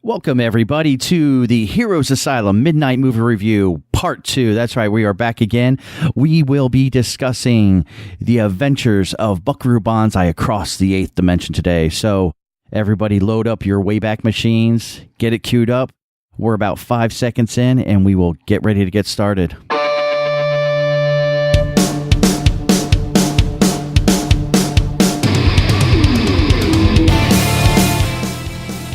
Welcome, everybody, to the Heroes Asylum Midnight Movie Review Part 2. That's right, we are back again. We will be discussing the adventures of Buckaroo Bonzai across the 8th dimension today. So, everybody load up your Wayback Machines, get it queued up. We're about 5 seconds in, and we will get ready to get started.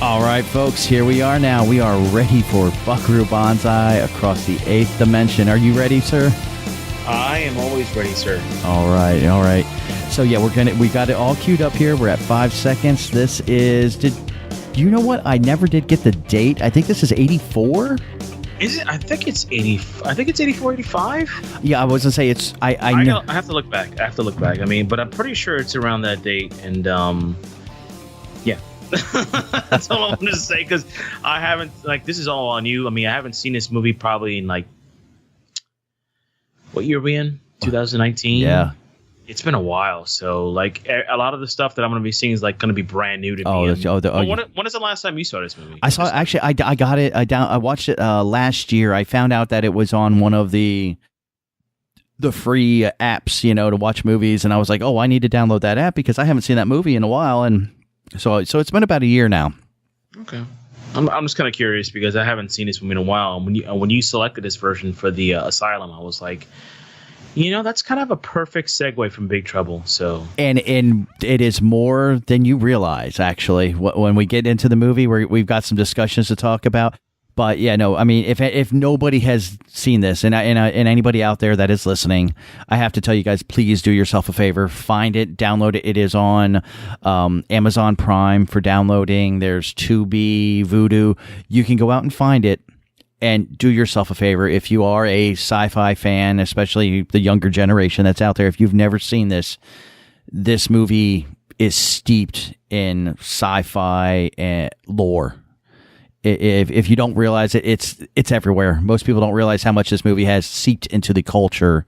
All right, folks, here we are now. We are ready for Buckaroo Bonzai across the 8th dimension. Are you ready, sir? I am always ready, sir. All right. So yeah, we got it all queued up here. We're at 5 seconds. This is do you know what? I never did get the date. I think this is 84. Is it? I think it's 80. I think it's 84, 85. Yeah, I was gonna say it's. I know. I have to look back. I mean, but I'm pretty sure it's around that date. And yeah. That's all I wanted to say, because I haven't, this is all on you. I mean, I haven't seen this movie probably in what year are we in? 2019? Yeah. It's been a while, so a lot of the stuff that I'm going to be seeing is going to be brand new to me. When is the last time you saw this movie? I saw it, actually. I got it. I watched it last year. I found out that it was on one of the free apps, to watch movies, and I was like, oh, I need to download that app because I haven't seen that movie in a while, and so it's been about a year now. Okay. I'm just kind of curious because I haven't seen this movie in a while. And when you selected this version for the Asylum, I was like, that's kind of a perfect segue from Big Trouble. So and it is more than you realize, actually. When we get into the movie, we've got some discussions to talk about. But yeah, no, I mean, if nobody has seen this, and anybody out there that is listening, I have to tell you guys, please do yourself a favor, find it, download it. It is on Amazon Prime for downloading. There's Tubi, Vudu. You can go out and find it, and do yourself a favor. If you are a sci-fi fan, especially the younger generation that's out there, if you've never seen this movie is steeped in sci-fi lore. If you don't realize it, it's everywhere. Most people don't realize how much this movie has seeped into the culture,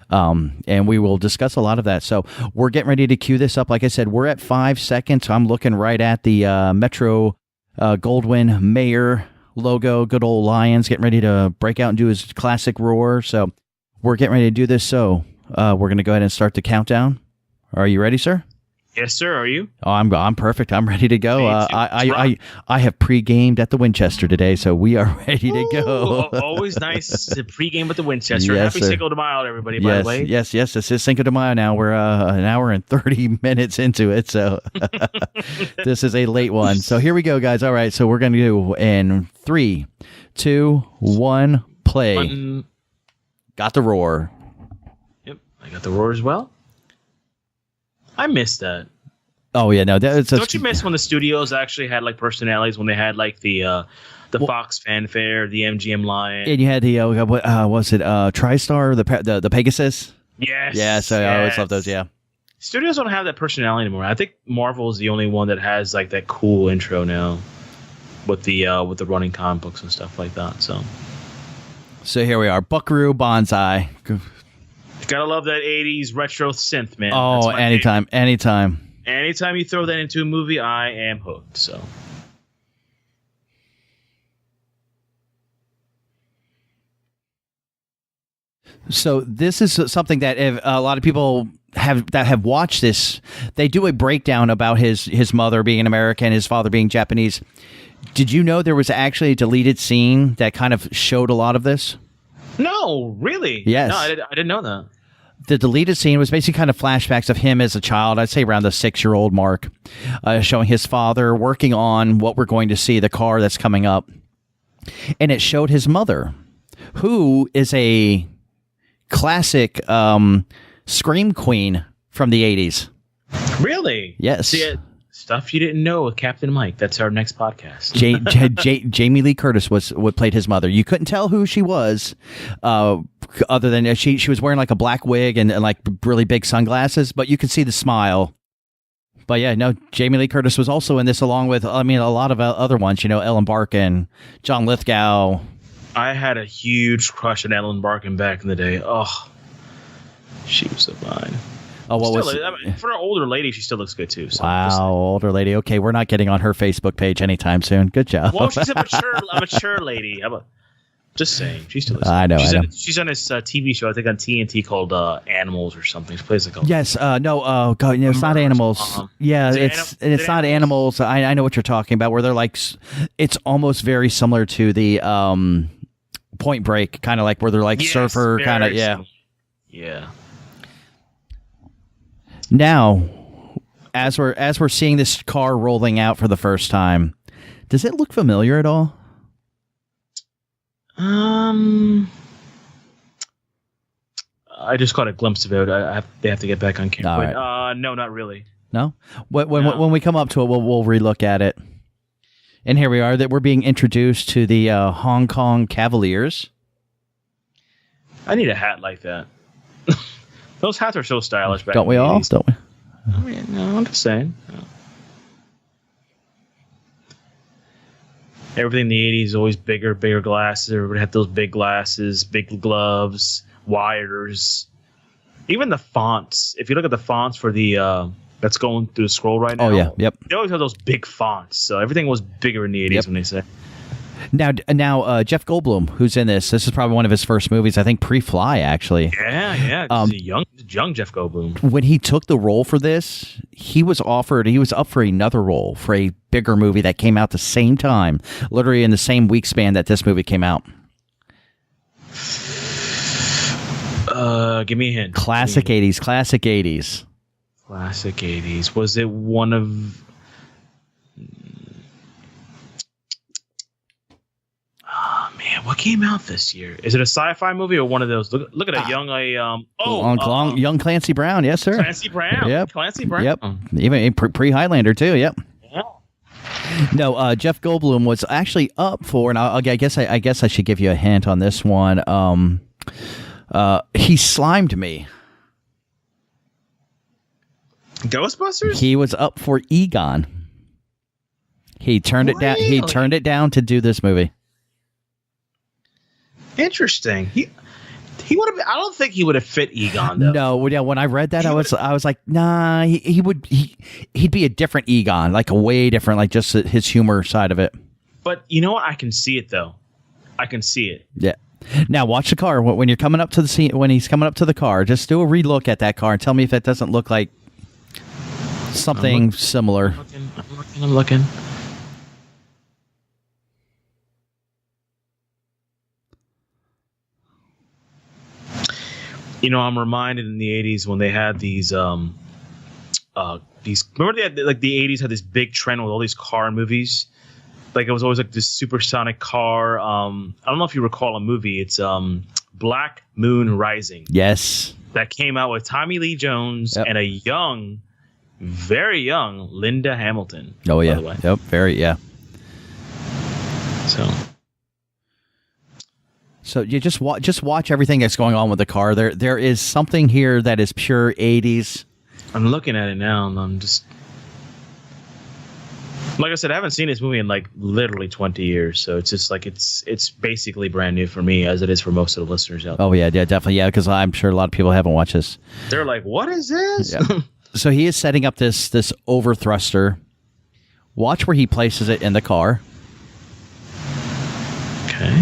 and we will discuss a lot of that. So we're getting ready to cue this up. Like I said, we're at 5 seconds. I'm looking right at the Metro Goldwyn Mayer logo. Good old Lions getting ready to break out and do his classic roar. So we're getting ready to do this. So we're going to go ahead and start the countdown. Are you ready, sir? Yes, sir. Are you? Oh, I'm perfect. I'm ready to go. I have pre-gamed at the Winchester today, so we are ready to go. Always nice to pre-game at at the Winchester. Yes, Happy sir. Cinco de Mayo, everybody. By the way. Yes. This is Cinco de Mayo now. We're an hour and 30 minutes into it, so this is a late one. So here we go, guys. All right, so we're going to do in 3, 2, 1, play. Got the roar. Yep, I got the roar as well. I missed that. Oh yeah, no. Don't you miss when the studios actually had personalities? When they had the Fox fanfare, the MGM Lion, and you had the what was it? TriStar, the Pegasus. Yes. Yeah. So I always love those. Yeah. Studios don't have that personality anymore. I think Marvel is the only one that has that cool intro now, with the running comic books and stuff like that. So here we are, Buckaroo Bonzai. Gotta love that 80s retro synth, man. Oh, anytime. Anytime you throw that into a movie, I am hooked. So this is something that if a lot of people have watched this, they do a breakdown about his mother being an American, his father being Japanese. Did you know there was actually a deleted scene that kind of showed a lot of this? No, really? Yes. No, I didn't know that. The deleted scene was basically kind of flashbacks of him as a child, I'd say around the 6-year-old mark, showing his father working on what we're going to see, the car that's coming up. And it showed his mother, who is a classic scream queen from the 80s. Really? Yes. See, stuff you didn't know with Captain Mike. That's our next podcast. Jamie Lee Curtis played his mother. You couldn't tell who she was, other than she was wearing a black wig and really big sunglasses, but you could see the smile. But yeah, no, Jamie Lee Curtis was also in this, along with a lot of other ones. Ellen Barkin, John Lithgow. I had a huge crush on Ellen Barkin back in the day. Oh, she was so fine. Oh, what Still, was? I mean, for an older lady, she still looks good too. So Wow, older lady. Okay, we're not getting on her Facebook page anytime soon. Good job. well, she's a mature lady. How about? Just saying, she still looks. I know. She's on this TV show, I think on TNT called Animals or something. She plays like a yes. No. Oh God. No, it's not animals. Yeah. It's not animals. I know what you're talking about. Where they're like, it's almost very similar to the Point Break, kind of like where they're like surfer kind of. Yeah. Yeah. Now, as we're seeing this car rolling out for the first time, does it look familiar at all? I just caught a glimpse of it. They have to get back on camera. Right. No, not really. No. When we come up to it, we'll relook at it. And here we are. That we're being introduced to the Hong Kong Cavaliers. I need a hat like that. Those hats are so stylish. Back Don't we all? 80s. Don't we? I mean, no, I'm just saying. No. Everything in the 80s always bigger glasses. Everybody had those big glasses, big gloves, wires. Even the fonts. If you look at the fonts for the that's going through the scroll right now. Oh yeah, yep. They always have those big fonts. So everything was bigger in the 80s when they say. Now, Jeff Goldblum, who's in this is probably one of his first movies. I think pre-Fly, actually. Yeah. Young Jeff Goldblum. When he took the role for this, he was up for another role for a bigger movie that came out the same time, literally in the same week span that this movie came out. Give me a hint. Classic 80s. Classic 80s. Was it one of... Oh, man, what came out this year? Is it a sci-fi movie or one of those? Look at a young... young Clancy Brown, yes, sir. Clancy Brown. Yep. Clancy Brown. Yep. Even pre-Highlander, too, yep. Yeah. No, Jeff Goldblum was actually up for, and I guess I should give you a hint on this one. He slimed me. Ghostbusters? He was up for Egon. He turned it down. He turned it down to do this movie. Interesting. He would have. I don't think he would have fit Egon though. No, yeah. When I read that, I was like, nah. He'd be a different Egon, like a way different, like just his humor side of it. But you know what? I can see it though. I can see it. Yeah. Now watch the car when you're coming up to the scene. When he's coming up to the car, just do a relook at that car and tell me if it doesn't look like something similar. I'm looking. You know, I'm reminded in the 80s when they had these remember they had, like, the 80s had this big trend with all these car movies. Like, it was always like this supersonic car. I don't know if you recall a movie. It's Black Moon Rising. Yes. That came out with Tommy Lee Jones and a young, very young Linda Hamilton. Oh, yeah. By the way. Yep. Very, yeah. So you just watch everything that's going on with the car. There is something here that is pure 80s. I'm looking at it now, and I'm just... Like I said, I haven't seen this movie in like literally 20 years, so it's just like it's basically brand new for me, as it is for most of the listeners out there. Oh yeah, definitely, yeah, because I'm sure a lot of people haven't watched this. They're like, "What is this?" Yeah. So he is setting up this overthruster. Watch where he places it in the car. Okay.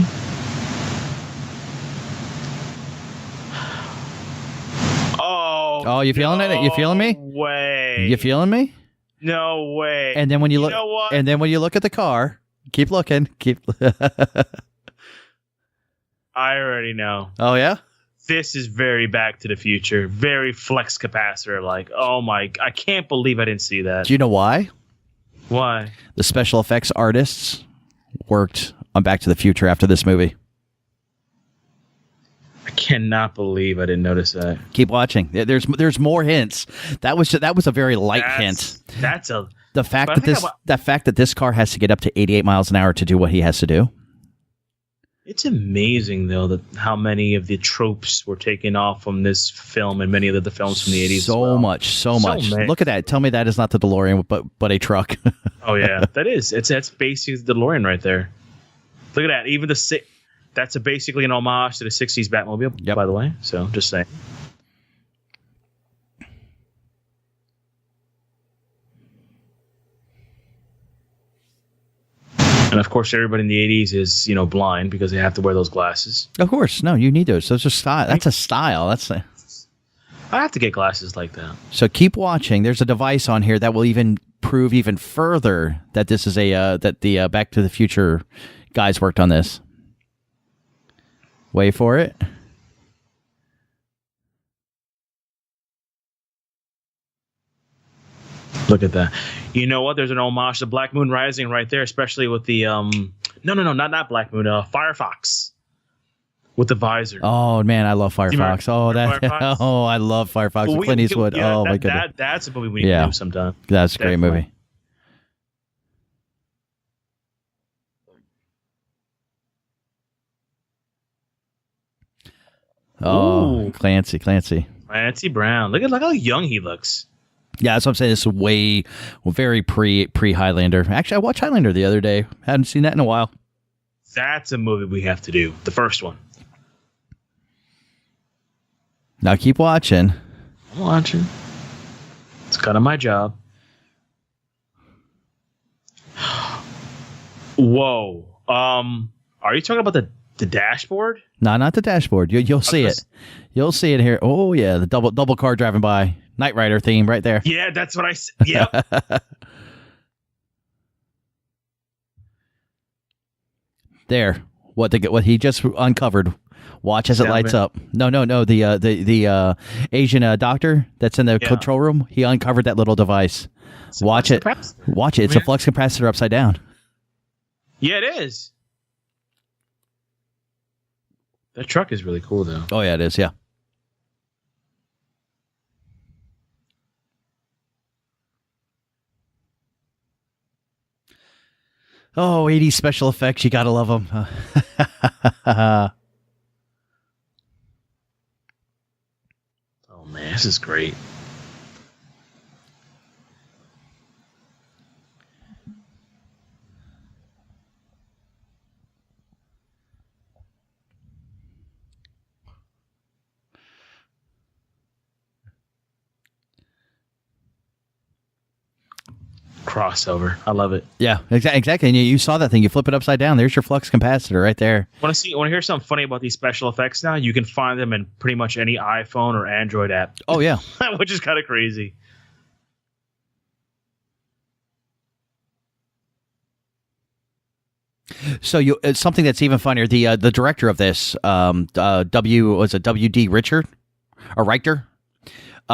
Oh, you feeling it? You feeling me? Way. You feeling me? No way. And then when you look, know what? And then when you look at the car, keep looking. I already know. Oh yeah. This is very Back to the Future, very flex capacitor. Like, oh my! I can't believe I didn't see that. Do you know why? Why? The special effects artists worked on Back to the Future after this movie. I cannot believe I didn't notice that. Keep watching. There's more hints. That was a very light hint. The fact that this car has to get up to 88 miles an hour to do what he has to do. It's amazing though that how many of the tropes were taken off from this film and many of the films from the 80s. So much. Many. Look at that. Tell me that is not the DeLorean, but a truck. Oh yeah, that is. That's basically the DeLorean right there. Look at that. Even that's basically an homage to the 60s Batmobile, by the way. So, just saying. And of course, everybody in the 80s is, blind because they have to wear those glasses. Of course. No, you need those. Those are style. That's a style. I have to get glasses like that. So keep watching. There's a device on here that will even prove even further that this is that the Back to the Future guys worked on this. Wait for it. Look at that. You know what? There's an homage to Black Moon Rising right there, especially with the no, not Black Moon, Firefox with the visor. Oh man, I love Firefox. Firefox? Oh, I love Firefox. Well, Clint Eastwood. My goodness. That's a movie we need to do sometime. That's a great movie. Oh, ooh. Clancy Brown. Look how young he looks. Yeah, that's what I'm saying. This is very pre Highlander. Actually, I watched Highlander the other day. Hadn't seen that in a while. That's a movie we have to do. The first one. Now keep watching. I'm watching. It's kind of my job. Whoa. Are you talking about the dashboard? No, not the dashboard. You'll see it. You'll see it here. Oh yeah, the double car driving by. Knight Rider theme right there. Yeah, that's what I said. Yep. There. What he just uncovered. Watch as it lights up. No. The Asian doctor that's in the control room. He uncovered that little device. Watch it. It's a flux capacitor upside down. Yeah, it is. That truck is really cool, though. Oh yeah, it is. Yeah. Oh, 80s special effects. You got to love them. Oh, man. This is great. Crossover. I love it. Yeah, exactly. And you saw that thing. You flip it upside down. There's your flux capacitor right there. Want to hear something funny about these special effects now? You can find them in pretty much any iPhone or Android app. Oh, yeah. Which is kind of crazy. So something that's even funnier. The director of this, W.D. Richard or Richter.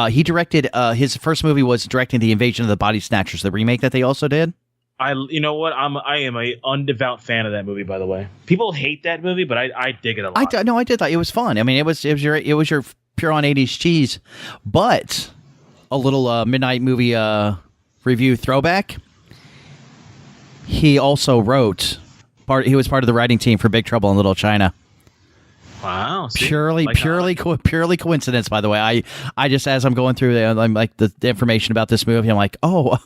He directed his first movie was directing The Invasion of the Body Snatchers, the remake that they also did. You know what? I am a undevout fan of that movie. By the way, people hate that movie, but I dig it a lot. I did like it was fun. I mean, it was your pure on 80s cheese, but a little midnight movie review throwback. He also wrote he was part of the writing team for Big Trouble in Little China. Wow! See? Purely coincidence, by the way. I just, as I'm going through I'm like the information about this movie, I'm like, oh,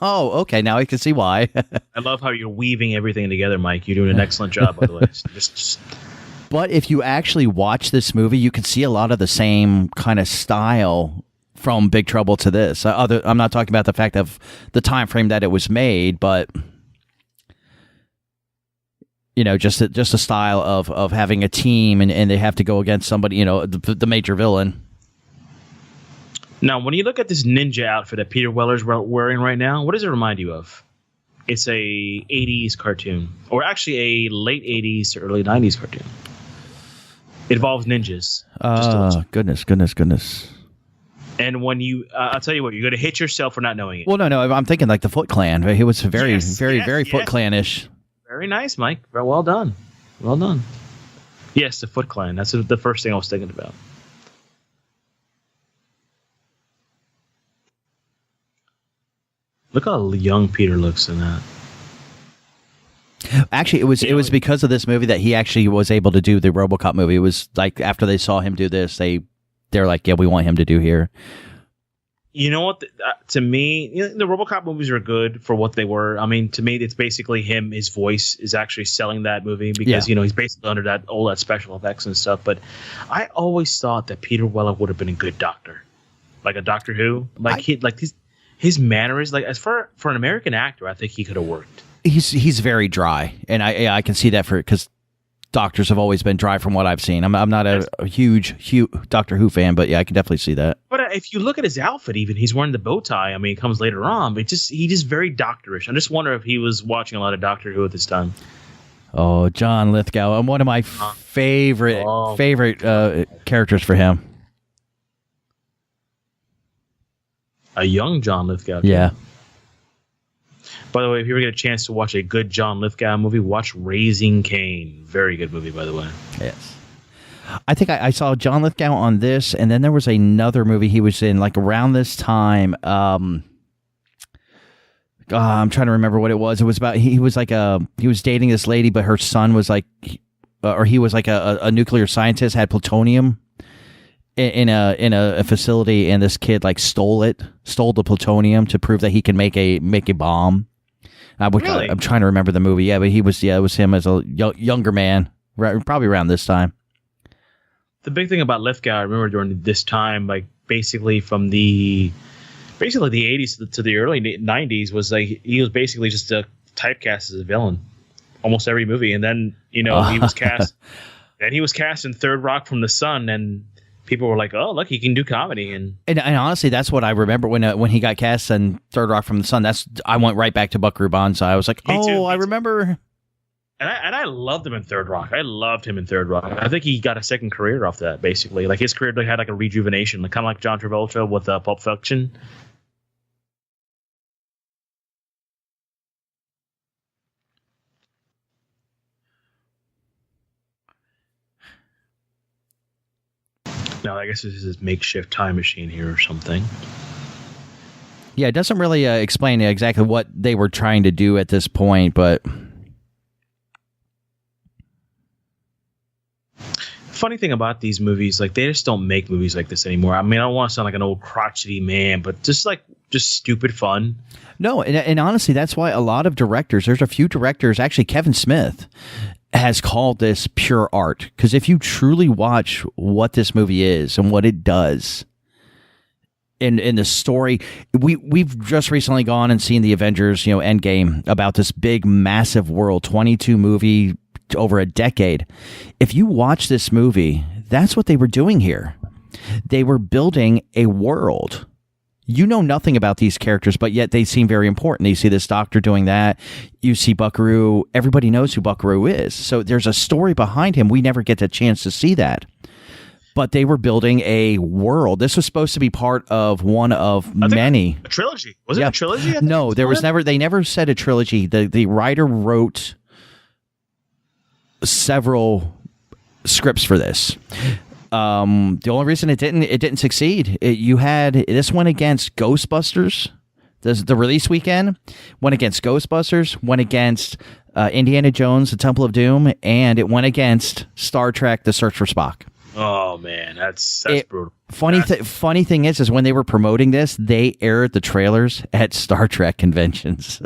okay, now I can see why. I love how you're weaving everything together, Mike. You're doing an excellent job, by the way. Just. But if you actually watch this movie, you can see a lot of the same kind of style from Big Trouble to this. I'm not talking about the fact of the time frame that it was made, but. Just a style of having a team and they have to go against somebody, the major villain. Now, when you look at this ninja outfit that Peter Weller's wearing right now, what does it remind you of? It's a 80s cartoon, or actually a late 80s to early 90s cartoon. It involves ninjas. Goodness. And when you, I'll tell you what, you're going to hit yourself for not knowing it. Well, no, I'm thinking like the Foot Clan. He was very Foot Clan-ish. Very nice, Mike. Well done. Well done. Yes, the Foot Clan. That's the first thing I was thinking about. Look how young Peter looks in that. Actually, it was because of this movie that he actually was able to do the RoboCop movie. It was like after they saw him do this, they're like, yeah, we want him to do here. You know what? To me, the RoboCop movies are good for what they were. I mean, to me, it's basically him. His voice is actually selling that movie because he's basically under all that special effects and stuff. But I always thought that Peter Weller would have been a good Doctor, like a Doctor Who. His mannerisms. Like as for an American actor, I think he could have worked. He's very dry, and I can see that because doctors have always been dry from what I've seen. I'm not a huge Doctor Who fan, but yeah, I can definitely see that. But if you look at his outfit, even he's wearing the bow tie. I mean, it comes later on, but he just very doctorish. I just wonder if he was watching a lot of Doctor Who at this time. Oh, John Lithgow, and one of my favorite characters for him. A young John Lithgow. Yeah. By the way, if you ever get a chance to watch a good John Lithgow movie, watch Raising Cain. Very good movie, by the way. Yes. I think I saw John Lithgow on this, and then there was another movie he was in, like around this time. I'm trying to remember what it was. It was about he was dating this lady, but her son was like, or he was like a nuclear scientist, had plutonium in a facility, and this kid like stole the plutonium to prove that he can make a bomb. Really? I'm trying to remember the movie. Yeah, but it was him as a younger man, probably around this time. The big thing about Lithgow, I remember during this time, like basically from the 80s to the early 90s, was like he was basically just typecast as a villain, almost every movie. And then he was cast. Then he was cast in Third Rock from the Sun, and people were like, "Oh, look, he can do comedy." And honestly, that's what I remember when he got cast in Third Rock from the Sun. I went right back to Buckaroo Banzai. I was like, Me too. I remember. And I loved him in Third Rock. I loved him in Third Rock. I think he got a second career off that, basically. Like his career had like a rejuvenation, like kind of like John Travolta with Pulp Fiction. Now, I guess this is his makeshift time machine here or something. Yeah, it doesn't really explain exactly what they were trying to do at this point, but funny thing about these movies, like they just don't make movies like this anymore. I mean, I don't want to sound like an old crotchety man, but just stupid fun. No, and honestly, that's why a lot of directors, there's a few directors, actually Kevin Smith has called this pure art, because if you truly watch what this movie is and what it does in the story, we've just recently gone and seen the Avengers, Endgame, about this big massive world, 22 movie over a decade. If you watch this movie, that's what they were doing here. They were building a world. You know nothing about these characters, but yet they seem very important. You see this doctor doing that. You see Buckaroo. Everybody knows who Buckaroo is. So there's a story behind him. We never get the chance to see that. But they were building a world. This was supposed to be part of one of many. A trilogy. Was it a trilogy? No, there was never. They never said a trilogy. The writer wrote several scripts for this. The only reason it didn't succeed, you had this went against Ghostbusters, the release weekend, went against Ghostbusters, went against Indiana Jones, The Temple of Doom, and it went against Star Trek, The Search for Spock. Oh man, that's brutal. Funny thing is when they were promoting this, they aired the trailers at Star Trek conventions.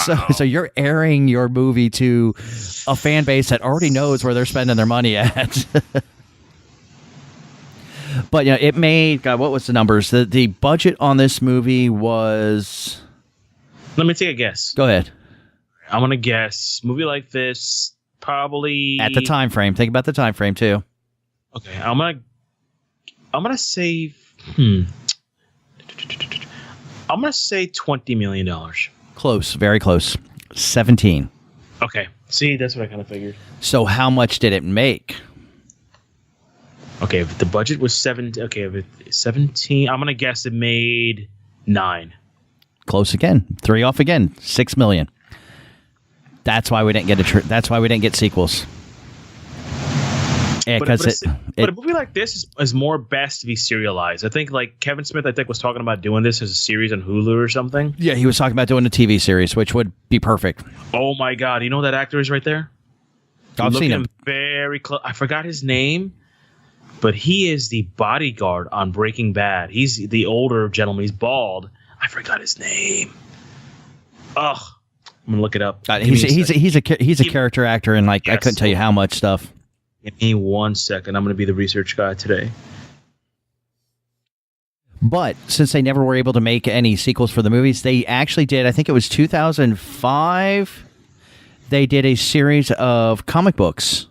Wow. So you're airing your movie to a fan base that already knows where they're spending their money at. But it made, God, what was the numbers? The budget on this movie was. Let me take a guess. Go ahead. I'm gonna guess movie like this probably at the time frame. Think about the time frame too. Okay, I'm gonna say I'm gonna say $20 million. Close, very close. 17. Okay, see, that's what I kind of figured. So how much did it make? Okay, if the budget was 17, I'm gonna guess it made 9. Close again. 3 off again. 6 million. That's why we didn't get that's why we didn't get sequels. Yeah, but a movie like this is more best to be serialized. I think like Kevin Smith, was talking about doing this as a series on Hulu or something. Yeah, he was talking about doing a TV series, which would be perfect. Oh my God, you know who that actor is right there? I've seen him very close. I forgot his name, but he is the bodyguard on Breaking Bad. He's the older gentleman. He's bald. I forgot his name. Ugh, I'm gonna look it up. He's a character actor, and I couldn't tell you how much stuff. Give me 1 second. I'm going to be the research guy today. But since they never were able to make any sequels for the movies, they actually did. I think it was 2005. they did a series of comic books.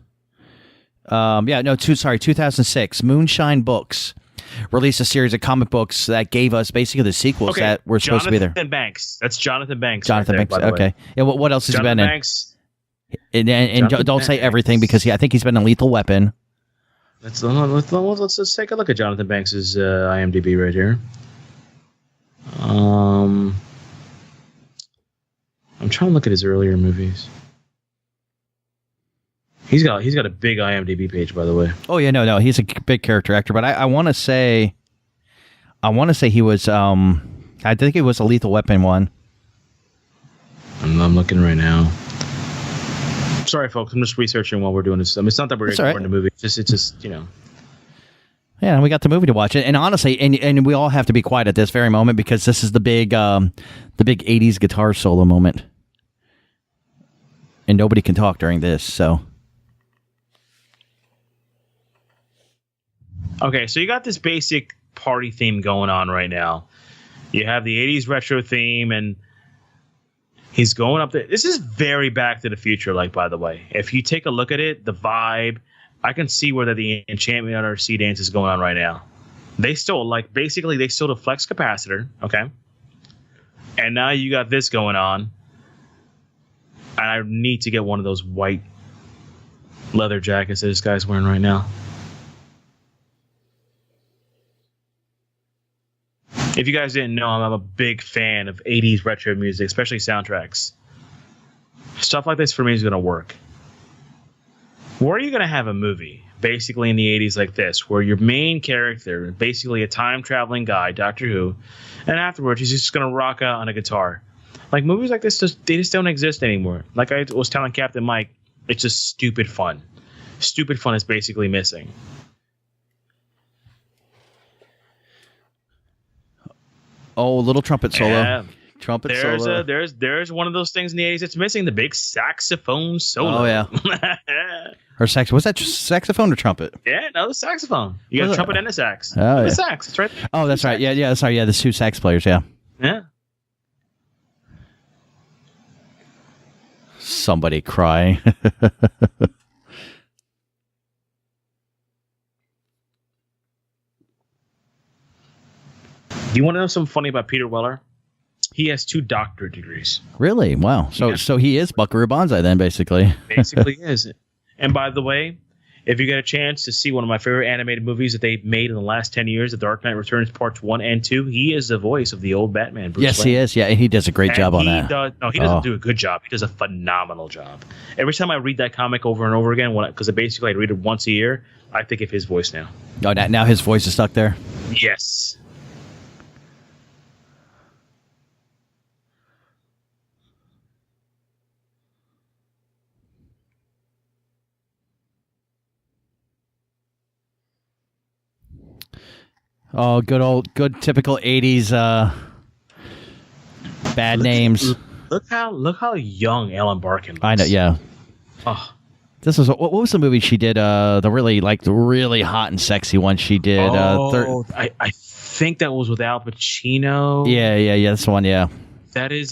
2006. Moonshine Books released a series of comic books that gave us basically the sequels that were supposed to be there. Jonathan Banks. That's Jonathan Banks. Jonathan right there, Banks. Okay. Yeah. What else has he been Banks, in? And don't say everything because I think he's been in Lethal Weapon. Let's take a look at Jonathan Banks's IMDb right here. I'm trying to look at his earlier movies. He's got a big IMDb page, by the way. Oh yeah, no, he's a big character actor. But I want to say he was. I think it was a Lethal Weapon one. I'm looking right now. Sorry, folks. I'm just researching while we're doing this. I mean, it's not that we're recording the movie. It's just Yeah, we got the movie to watch. And honestly, and we all have to be quiet at this very moment because this is the big 80s guitar solo moment, and nobody can talk during this. So. Okay, so you got this basic party theme going on right now. You have the 80s retro theme, and he's going up there. This is very Back to the Future, by the way. If you take a look at it, the vibe, I can see where the Enchantment Under Sea dance is going on right now. They stole, basically, they stole the flex capacitor, okay? And now you got this going on. And I need to get one of those white leather jackets that this guy's wearing right now. If you guys didn't know, I'm a big fan of 80s retro music, especially soundtracks. Stuff like this for me is going to work. Where are you going to have a movie, basically in the 80s like this, where your main character, basically a time-traveling guy, Doctor Who, and afterwards he's just going to rock out on a guitar? Movies like this, they just don't exist anymore. Like I was telling Captain Mike, it's just stupid fun. Stupid fun is basically missing. Oh, little trumpet solo. Yeah. Trumpet solo. There's one of those things in the 80s that's missing, the big saxophone solo. Oh, yeah. Or sax. Was that saxophone or trumpet? Yeah, no, the saxophone. You got a trumpet and a sax. Oh, the sax. It's right there. Oh, that's right. Yeah, sorry. Yeah, the two sax players, yeah. Yeah. Somebody crying. Do you want to know something funny about Peter Weller? He has 2 doctorate degrees. Really? Wow. So he is Buckaroo Bonzai then, basically. Basically is. And by the way, if you get a chance to see one of my favorite animated movies that they've made in the last 10 years, The Dark Knight Returns Parts 1 and 2, he is the voice of the old Batman, Bruce Yes, Wayne. he is. Yeah, he does a great job on that. He doesn't do a good job. He does a phenomenal job. Every time I read that comic over and over again, because basically I read it once a year, I think of his voice now. Oh, now his voice is stuck there? Yes. Oh, good typical 80s bad names. Look how young Ellen Barkin looks. I know, yeah. Oh. This was what was the movie she did? The really hot and sexy one she did. I think that was with Al Pacino. Yeah, that's the one. Yeah, that is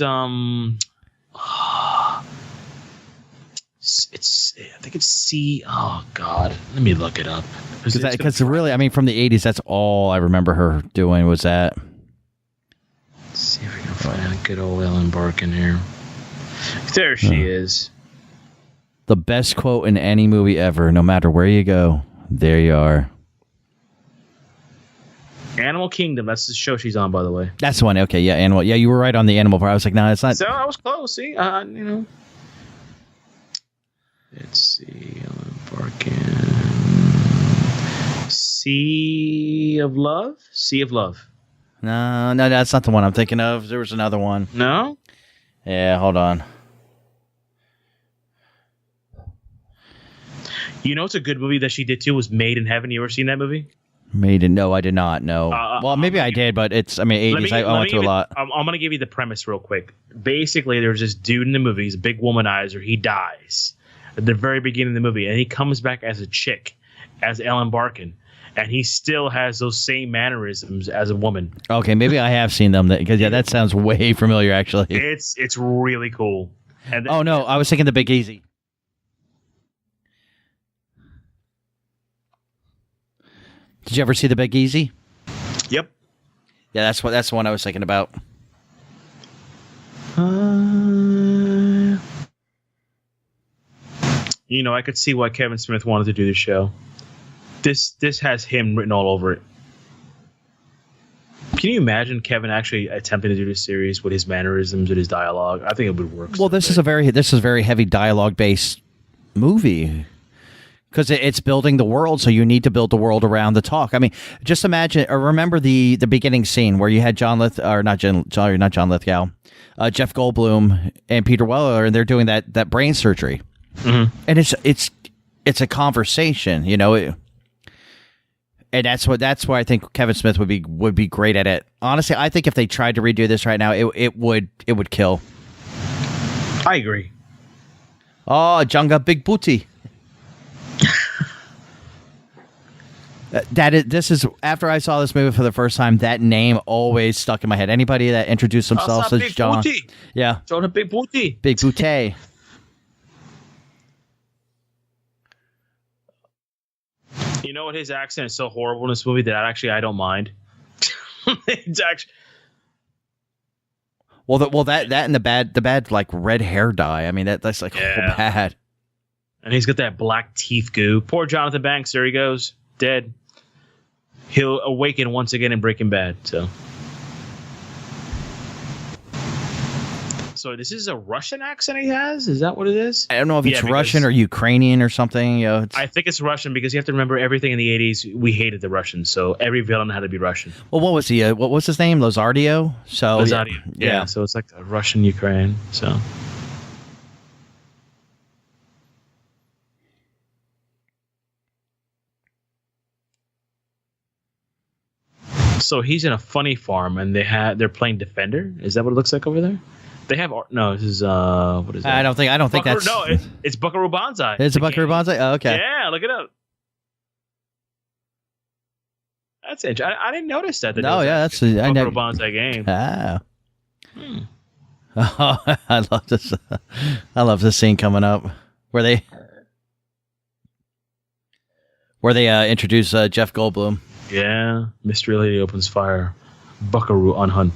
I think it's C. Oh God, let me look it up. Because really, I mean, from the 80s, that's all I remember her doing was that. Let's see if we can find a good old Ellen Barkin here. There she is. The best quote in any movie ever. No matter where you go, there you are. Animal Kingdom. That's the show she's on, by the way. That's the one. Okay, yeah, Animal. Yeah, you were right on the animal part. I was like, no, it's not. So I was close. See, Let's see, Ellen Barkin. Sea of Love? Sea of Love. No, that's not the one I'm thinking of. There was another one. No? Yeah, hold on. You know, it's a good movie that she did too. Was Made in Heaven. You ever seen that movie? Made in? No, I did not. No. Well, maybe I did, but it's. I mean, 80s. I went through a lot. I'm gonna give you the premise real quick. Basically, there's this dude in the movie. He's a big womanizer. He dies at the very beginning of the movie, and he comes back as a chick, as Ellen Barkin, and he still has those same mannerisms as a woman. Okay, maybe I have seen them because that sounds way familiar. Actually, it's really cool. And then, Oh no, I was thinking The Big Easy. Did you ever see The Big Easy? Yep. Yeah, that's the one I was thinking about. You know, I could see why Kevin Smith wanted to do this show. This has him written all over it. Can you imagine Kevin actually attempting to do this series with his mannerisms and his dialogue? I think it would work. Well, this is a very heavy dialogue based movie because it's building the world, so you need to build the world around the talk. I mean, just imagine or remember the beginning scene where you had Jeff Goldblum and Peter Weller, and they're doing that brain surgery, and it's a conversation, you know. And that's why I think Kevin Smith would be great at it. Honestly, I think if they tried to redo this right now, it would kill. I agree. Oh, Junga Big Booty. This is after I saw this movie for the first time. That name always stuck in my head. Anybody that introduced themselves as John, yeah, John Big Booty, Big Booty. You know what? His accent is so horrible in this movie that I don't mind. It's actually that and the bad like red hair dye. I mean that's like bad. And he's got that black teeth goo. Poor Jonathan Banks. There he goes, dead. He'll awaken once again in Breaking Bad. So this is a Russian accent he has? Is that what it is? I don't know if it's Russian or Ukrainian or something. You know, I think it's Russian because you have to remember everything in the 80s. We hated the Russians, so every villain had to be Russian. Well, what was his name? Lozardio? So Lozardio. Yeah. So it's like a Russian Ukraine. So he's in a funny farm, and they're playing Defender. Is that what it looks like over there? They have this is what is that? I don't think that's it's Buckaroo Bonzai. It's a Buckaroo Bonzai. Oh, okay. Yeah, look it up. That's interesting. I didn't notice that. No, yeah, that's Buckaroo Bonzai game. Ah. Oh, I love this. I love this scene coming up where they introduce Jeff Goldblum. Yeah, Mystery Lady opens fire. Buckaroo on hunt.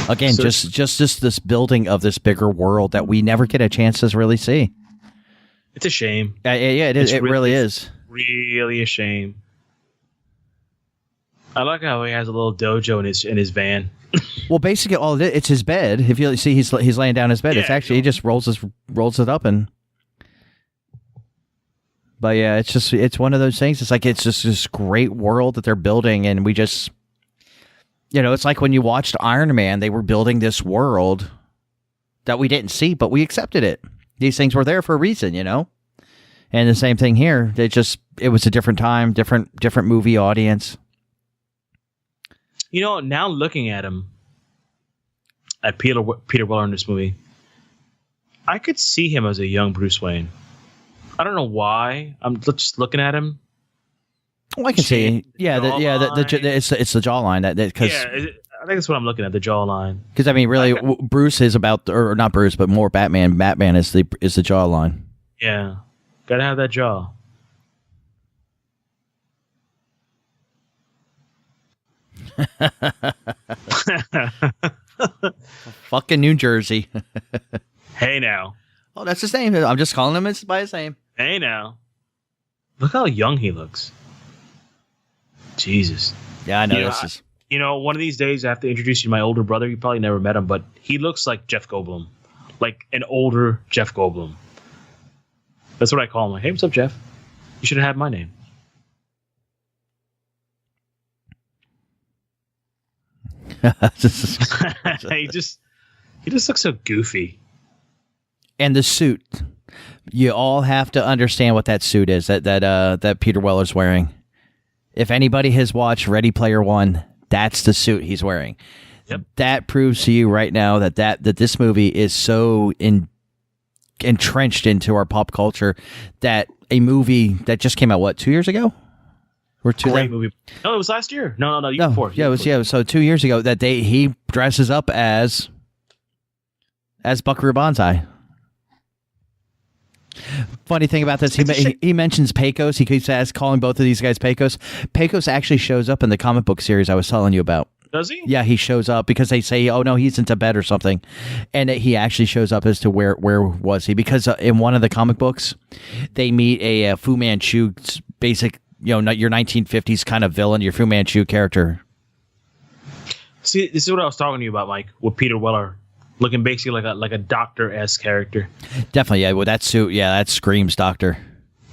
Again, so, just this building of this bigger world that we never get a chance to really see. It's a shame. Yeah, it is. It really is. Really a shame. I like how he has a little dojo in his van. Well, basically, it's his bed. If you see, he's laying down his bed. Yeah, it's actually he just rolls it up and. But yeah, it's one of those things. It's like it's just this great world that they're building, and we just. You know, it's like when you watched Iron Man, they were building this world that we didn't see, but we accepted it. These things were there for a reason, you know? And the same thing here. It was a different time, different movie audience. You know, now looking at him, at Peter Weller in this movie, I could see him as a young Bruce Wayne. I don't know why. I'm just looking at him. Well, I can see. Yeah, it's the jawline because I think that's what I'm looking at, the jawline. Because I mean, really, Bruce is about, or not Bruce, but more Batman. Batman is the jawline. Yeah, gotta have that jaw. Fucking New Jersey. Hey now. Oh, that's his name. I'm just calling him by his name. Hey now. Look how young he looks. Jesus. Yeah, I know this is. You know, one of these days I have to introduce you to my older brother. You probably never met him, but he looks like Jeff Goldblum, like an older Jeff Goldblum. That's what I call him. Like, hey, what's up, Jeff? You should have had my name. he just looks so goofy. And the suit. You all have to understand what that suit is that Peter Weller's wearing. If anybody has watched Ready Player One, that's the suit he's wearing. Yep. That proves to you right now that this movie is so entrenched into our pop culture that a movie that just came out, what, 2 years ago? Or Great movie. No, it was last year. No, year before. Yeah, it was. Yeah, so 2 years ago that he dresses up as Buckaroo Bonzai. Funny thing about this, he mentions Pecos. He keeps calling both of these guys Pecos. Pecos actually shows up in the comic book series I was telling you about. Does he? Yeah, he shows up because they say, oh, no, he's in Tibet or something. And he actually shows up as to where was he. Because in one of the comic books, they meet a Fu Manchu basic, your 1950s kind of villain, your Fu Manchu character. See, this is what I was talking to you about, Mike, with Peter Weller. Looking basically like a Doctor-esque character. Definitely, yeah. With that suit, yeah, that screams Doctor.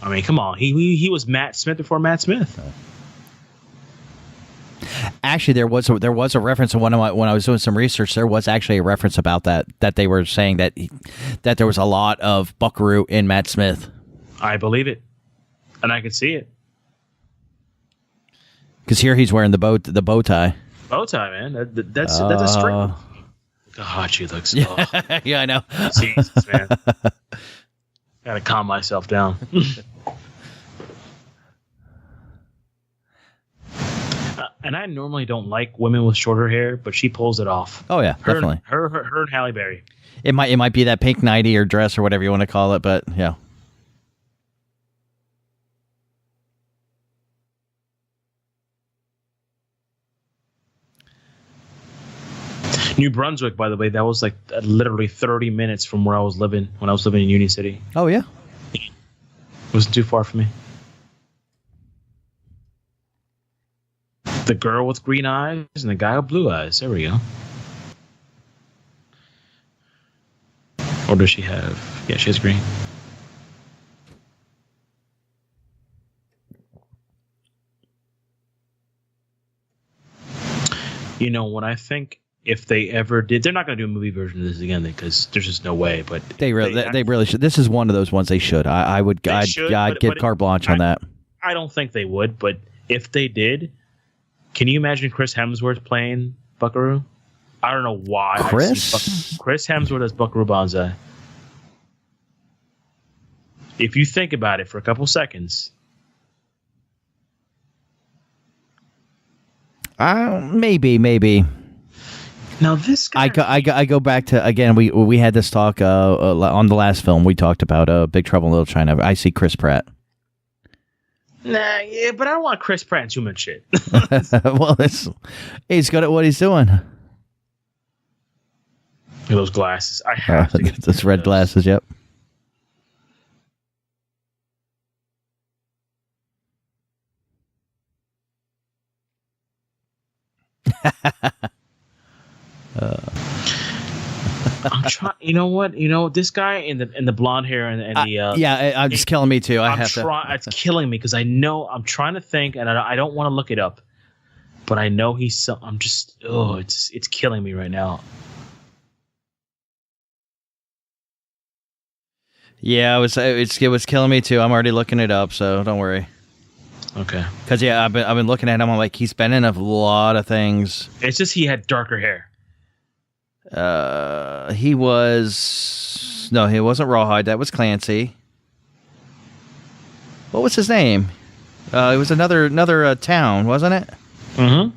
I mean, come on. He was Matt Smith before Matt Smith. Actually, there was a reference in when I was doing some research. There was actually a reference about that they were saying that there was a lot of Buckaroo in Matt Smith. I believe it, and I could see it. Because here he's wearing the bow tie. Bow tie, man. That's a string. God, she looks. Yeah, yeah, I know. Jesus, man. Gotta calm myself down. And I normally don't like women with shorter hair, but she pulls it off. Oh yeah, definitely. Her and Halle Berry. It might be that pink nightie or dress or whatever you want to call it, but yeah. New Brunswick, by the way, that was like literally 30 minutes from where I was living when I was living in Union City. Oh, yeah? It wasn't too far from me. The girl with green eyes and the guy with blue eyes. There we go. Or does she have... Yeah, she has green. You know, when I think... If they ever did, they're not going to do a movie version of this again because there's just no way. But they really should. This is one of those ones they should. I'd give carte blanche on that. I don't think they would, but if they did, can you imagine Chris Hemsworth playing Buckaroo? I don't know why. Chris Hemsworth as Buckaroo Bonzai. If you think about it for a couple seconds. Maybe. Now this guy, I go back to, again, we had this talk on the last film we talked about, Big Trouble in Little China. I see Chris Pratt. Nah, yeah, but I don't want Chris Pratt in too much shit. Well, he's good at what he's doing. Look at those glasses. I have to get those red glasses. Yep. I'm trying. You know what? This guy in the blonde hair and the yeah, it's killing me too. It's killing me because I know I'm trying to think and I don't want to look it up, but I know he's. I'm just. Oh, it's killing me right now. Yeah, it was killing me too. I'm already looking it up, so don't worry. Okay. Because yeah, I've been looking at him. I'm like, he's been in a lot of things. It's just he had darker hair. He wasn't Rawhide. That was Clancy. What was his name? It was another town, wasn't it? Mm-hmm.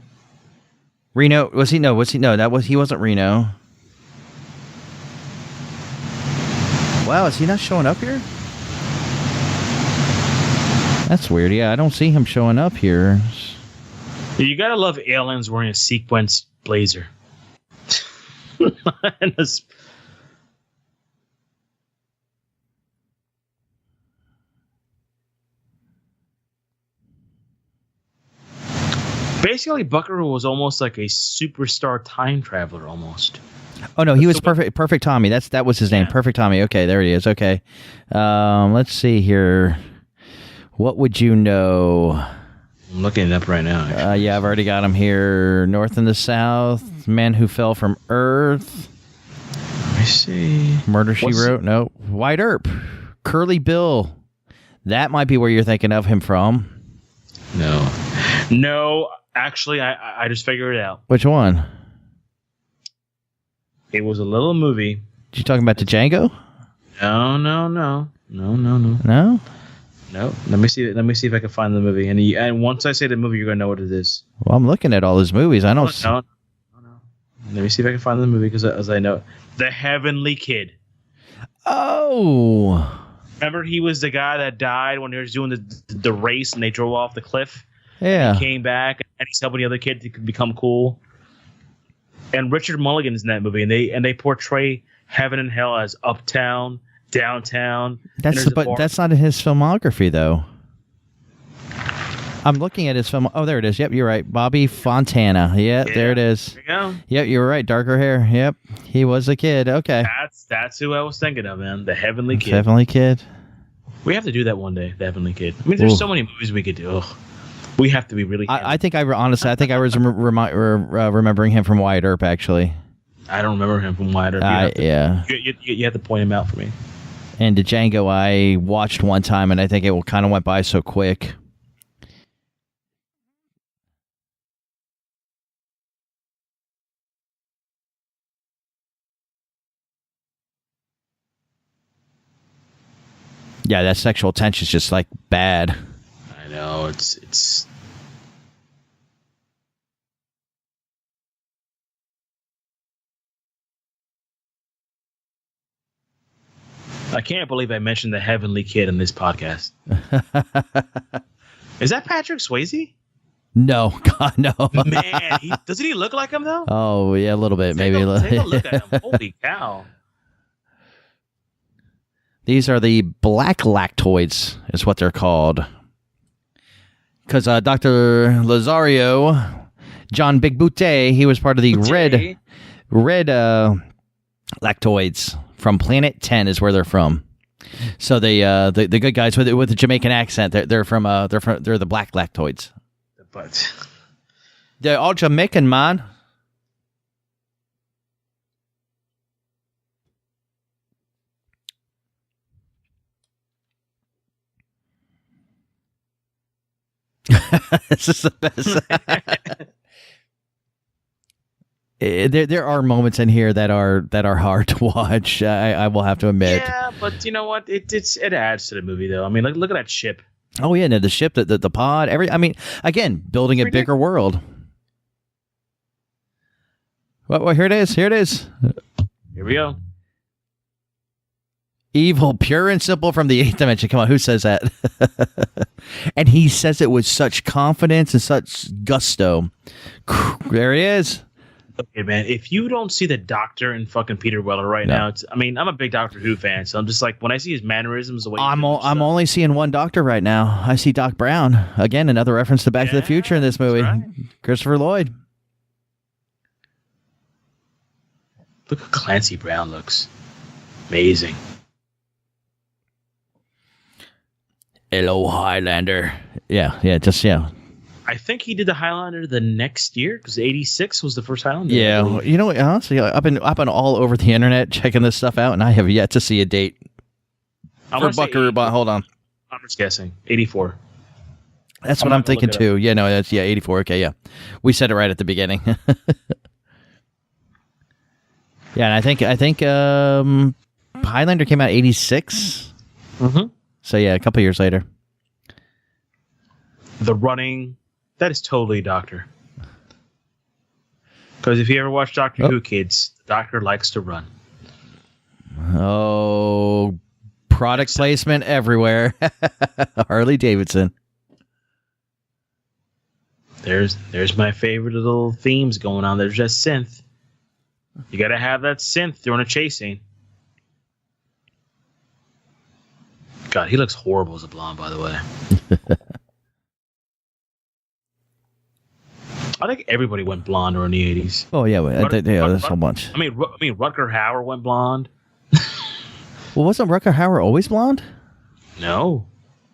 Reno. Was he? No. He wasn't Reno. Wow, is he not showing up here? That's weird. Yeah, I don't see him showing up here. You gotta love aliens wearing a sequence blazer. Basically, Buckaroo was almost like a superstar time traveler, almost. Oh no, he was Perfect Tommy. That was his name, Perfect Tommy. Okay, there he is. Okay, let's see here. What would you know? I'm looking it up right now. Yeah, I've already got him here. North and the South, Man Who Fell from Earth. Let me see. Murder, She Wrote. No. White Earp. Curly Bill. That might be where you're thinking of him from. No. Actually, I just figured it out. Which one? It was a little movie. You talking about the Django? No. No? No. Let me see. Let me see if I can find the movie. And once I say the movie, you're gonna know what it is. Well, I'm looking at all his movies. I don't. No. Let me see if I can find the movie because as I know, The Heavenly Kid. Oh. Remember, he was the guy that died when they were doing the race and they drove off the cliff. Yeah. And he came back and he's helping the other kid to become cool. And Richard Mulligan's in that movie, and they portray heaven and hell as uptown, downtown. But that's not in his filmography, though. I'm looking at his film. Oh, there it is. Yep, you're right. Bobby Fontana. Yeah, there it is. There you go. Yep, you were right. Darker hair. Yep, he was a kid. Okay. That's who I was thinking of, man. The Heavenly Kid. Heavenly Kid. We have to do that one day. The Heavenly Kid. I mean, there's so many movies we could do. Ugh. We have to be really. I think I was remembering him from Wyatt Earp. Actually, I don't remember him from Wyatt Earp. You have to point him out for me. And Django, I watched one time, and I think it kind of went by so quick. Yeah, that sexual tension is just like bad. I know it's. I can't believe I mentioned the Heavenly Kid in this podcast. Is that Patrick Swayze? No, God, no. Man, doesn't he look like him though? Oh yeah, a little bit, maybe. Take a look at him. Holy cow! These are the black lactoids, is what they're called. Because Dr. Lazario, John Big Boutte, he was part of the red lactoids from Planet 10 is where they're from. So the good guys with the Jamaican accent, they're the black lactoids. But they're all Jamaican, man. This is the best. There are moments in here that are hard to watch. I will have to admit. Yeah, but you know what? It adds to the movie, though. I mean, look at that ship. Oh yeah, no, the ship, the pod, I mean, again, building a bigger world. Well, here it is. Here we go. Evil, pure and simple from the 8th dimension. Come on, who says that? And he says it with such confidence and such gusto. There he is. Okay, man, if you don't see the Doctor in fucking Peter Weller right now, I mean, I'm a big Doctor Who fan, so I'm just like, when I see his mannerisms, the way I'm only seeing one Doctor right now. I see Doc Brown. Again, another reference to Back to the Future in this movie. Right. Christopher Lloyd. Look how Clancy Brown looks. Amazing. Hello, Highlander. Yeah. I think he did the Highlander the next year because '86 was the first Highlander. Yeah, you know, honestly, I've been all over the internet checking this stuff out, and I have yet to see a date for Buckaroo. Hold on, I'm just guessing '84. That's what I'm thinking too. Yeah, no, that's 84. Okay, yeah, we said it right at the beginning. Yeah, and I think Highlander came out '86. Mm-hmm. So yeah, a couple years later. The running. That is totally Doctor. Because if you ever watch Doctor Who, kids, the Doctor likes to run. Oh, product placement everywhere. Harley Davidson. There's my favorite little themes going on. There's just synth. You got to have that synth during a chase scene. God, he looks horrible as a blonde, by the way. I think everybody went blonde in the 80s. Oh, yeah. There's so much. I mean, Rutger Hauer went blonde. Well, wasn't Rutger Hauer always blonde? No.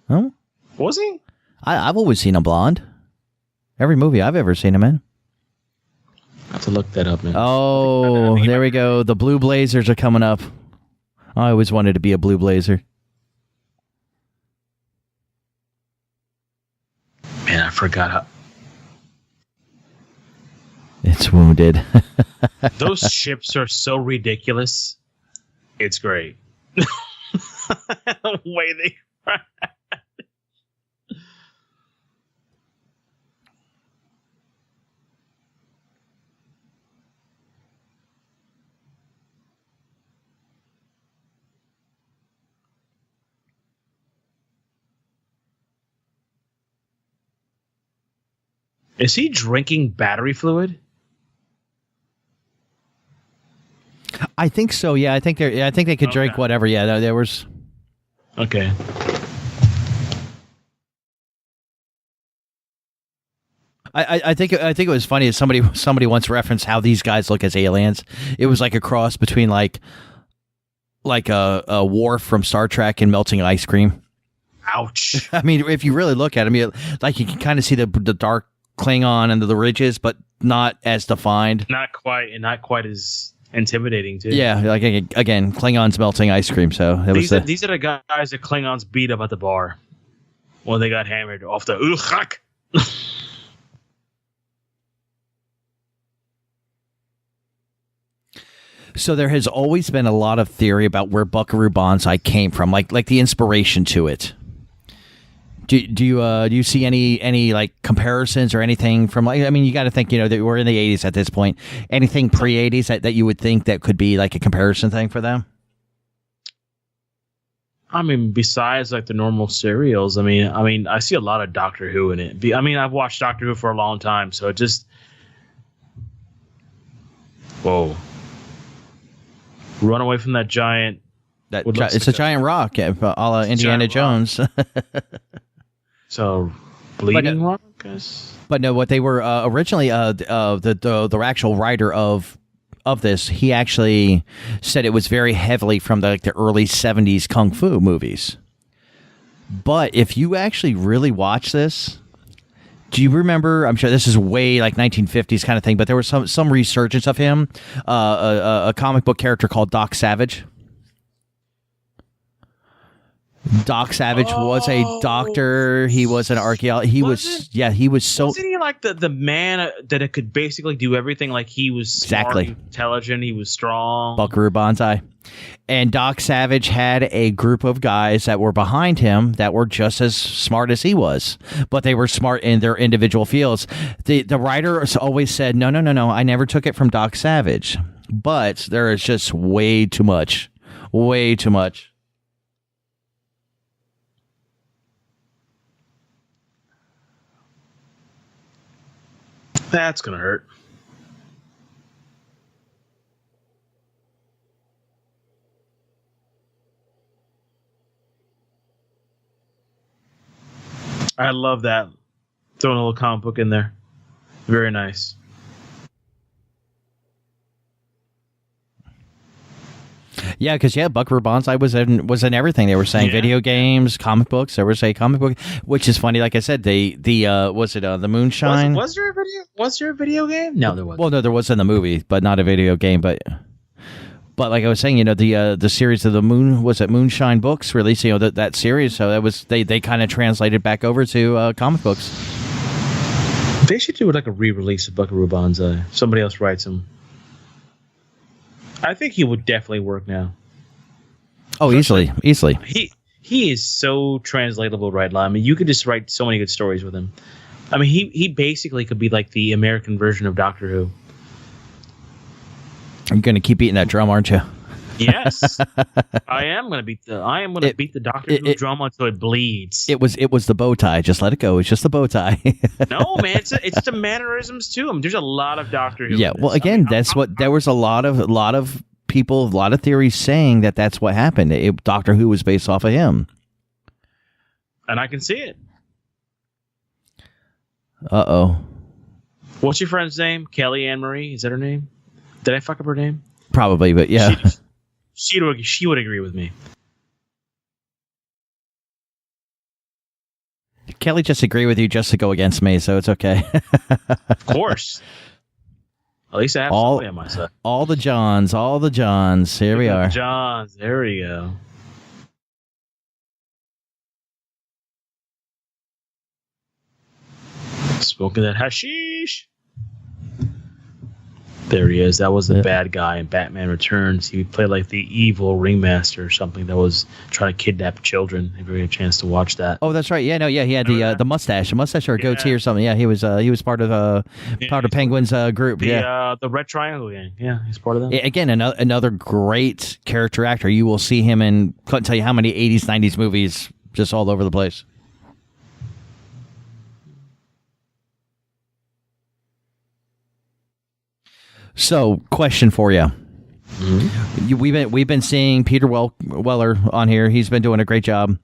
Huh? Was he? I've always seen him blonde. Every movie I've ever seen him in. I have to look that up, man. Oh, there we go. The Blue Blazers are coming up. I always wanted to be a Blue Blazer. Man, I forgot how... It's wounded. Those ships are so ridiculous. It's great. The way they. Is he drinking battery fluid? I think so. Yeah, I think they could drink whatever. Yeah, there was. Okay. I think it was funny as somebody once referenced how these guys look as aliens. It was like a cross between like a Worf from Star Trek and melting ice cream. Ouch. I mean, if you really look at him, you can kind of see the dark Klingon and the ridges, but not as defined. Not quite as intimidating too. Yeah, like again, Klingons melting ice cream. So these are the guys that Klingons beat up at the bar when they got hammered off the Ulchak. So there has always been a lot of theory about where Buckaroo Bonzai came from, like the inspiration to it. Do you see any like comparisons or anything from, like, I mean, you got to think, that we're in the 80s at this point. Anything pre-80s that you would think that could be like a comparison thing for them? I mean, besides like the normal serials, I mean, I see a lot of Doctor Who in it. I mean, I've watched Doctor Who for a long time, so it just whoa. Run away from that giant. It's a giant rock, a la Indiana Jones. So, bleeding rock, I guess. But no, what they were originally, the actual writer of this, he actually said it was very heavily from the early 70s kung fu movies. But if you actually really watch this, do you remember? I'm sure this is way like 1950s kind of thing, but there was some resurgence of him, a comic book character called Doc Savage. Doc Savage was a doctor. He was an archaeologist. He was so. Wasn't he like the man that it could basically do everything? Like he was smart, intelligent. He was strong. Buckaroo Bonzai. And Doc Savage had a group of guys that were behind him that were just as smart as he was, but they were smart in their individual fields. The writer always said, no, I never took it from Doc Savage, but there is just way too much. That's gonna hurt. I love that. Throwing a little comic book in there. Very nice. Yeah, because Buckaroo Bonzai was in everything. They were saying video games, comic books. There was a comic book, which is funny. Like I said, the Moonshine? Was there a video? Was there a video game? No, there wasn't. Well, no, there was in the movie, but not a video game. But like I was saying, the series of the Moonshine books released, that series. So that was they kind of translated back over to comic books. They should do like a re-release of Buckaroo Bonzai. Somebody else writes them. I think he would definitely work now. Oh, easily. He is so translatable right now. I mean, you could just write so many good stories with him. I mean, he basically could be like the American version of Doctor Who. You're going to keep beating that drum, aren't you? Yes, I am going to beat the Doctor Who drum until it bleeds. It was the bow tie. Just let it go. It's just the bow tie. No, man, it's the mannerisms too. I mean, there's a lot of Doctor Who. Yeah, well, again, there was a lot of people, a lot of theories saying that's what happened. Doctor Who was based off of him, and I can see it. Uh-oh. What's your friend's name? Kelly Ann Marie? Is that her name? Did I fuck up her name? Probably, but yeah. She would agree with me. Kelly just agree with you just to go against me, so it's okay. Of course. At least I have somebody on my side. All the Johns. Here we are. Johns. There we go. Smoking that hashish. There he is. That was the bad guy in Batman Returns. He played like the evil ringmaster or something that was trying to kidnap children. If you get a chance to watch that. Oh, that's right. Yeah, no, yeah, he had the mustache, or a goatee or something. Yeah, he was part of Penguin's group. The Red Triangle Gang. Yeah, he's part of that. Again, another great character actor. You will see him in, couldn't tell you how many 80s, 90s movies, just all over the place. So, question for you. Mm-hmm. We've been seeing Peter Weller on here. He's been doing a great job.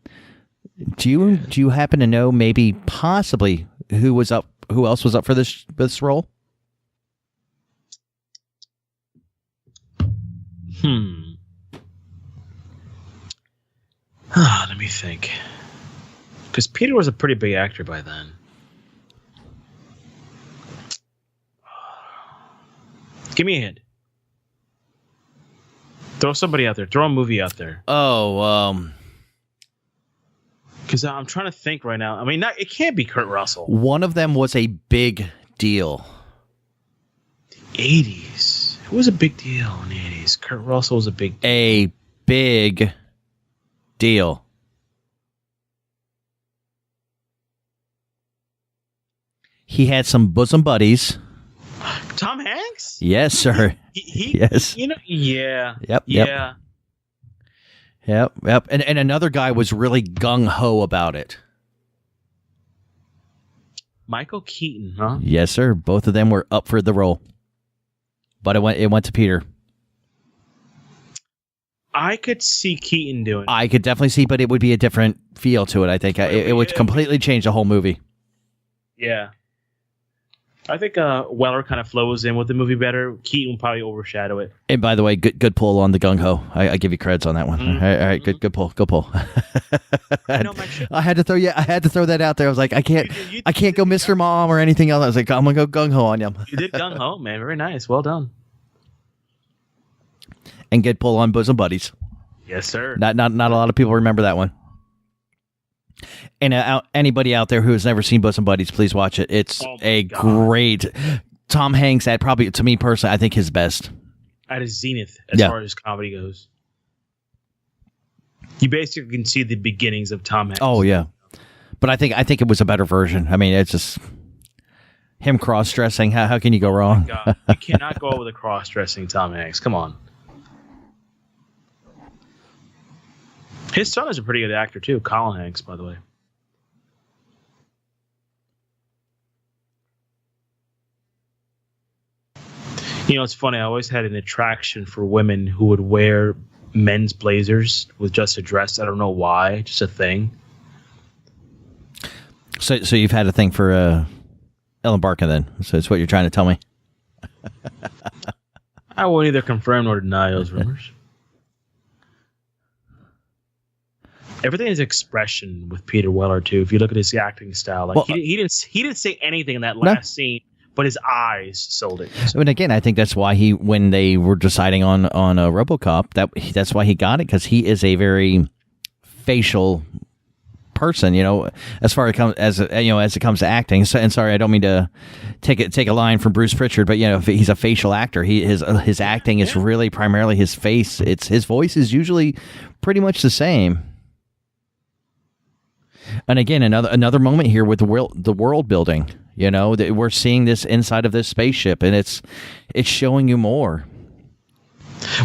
Do you happen to know maybe possibly who else was up for this role? Let me think. Because Peter was a pretty big actor by then. Give me a hint. Throw somebody out there. Throw a movie out there. Oh, because I'm trying to think right now. I mean, it can't be Kurt Russell. One of them was a big deal. The 80s. Who was a big deal in the 80s? Kurt Russell was a big deal. A big deal. He had some bosom buddies. Tom Hanks? Yes, sir. Yes. Yeah. Yep. Yeah. Yep. And another guy was really gung-ho about it. Michael Keaton, huh? Yes, sir. Both of them were up for the role. But it went to Peter. I could see Keaton doing it. I could definitely see, but it would be a different feel to it, I think. It would completely change the whole movie. Yeah. I think Weller kind of flows in with the movie better. Keaton will probably overshadow it. And by the way, good pull on the gung ho. I give you creds on that one. Mm-hmm. All right, good pull. I had to throw that out there. I was like, I can't go Mr. Mom or anything else. I was like, I'm gonna go gung ho on you. You did gung ho, man. Very nice. Well done. And good pull on bosom buddies. Yes, sir. Not a lot of people remember that one. And anybody out there who has never seen Bosom Buddies, please watch it. It's great. Tom Hanks at probably, to me personally, I think his best. At his zenith, as far as comedy goes. You basically can see the beginnings of Tom Hanks. Oh yeah, but I think it was a better version. I mean, it's just him cross-dressing. How can you go wrong? Oh, you cannot go with a cross-dressing Tom Hanks. Come on. His son is a pretty good actor, too. Colin Hanks, by the way. It's funny. I always had an attraction for women who would wear men's blazers with just a dress. I don't know why. Just a thing. So you've had a thing for Ellen Barkin, then? So it's what you're trying to tell me? I won't neither confirm nor deny those rumors. Everything is expression with Peter Weller too. If you look at his acting style, like he didn't say anything in that last scene, but his eyes sold it. So. And again, I think that's why when they were deciding on a RoboCop, that's why he got it, because he is a very facial person. As far as it comes to acting. So, and sorry, I don't mean to take a line from Bruce Pritchard, but he's a facial actor. His acting is really primarily his face. His voice is usually pretty much the same. And again, another moment here with the world building. We're seeing this inside of this spaceship, and it's showing you more.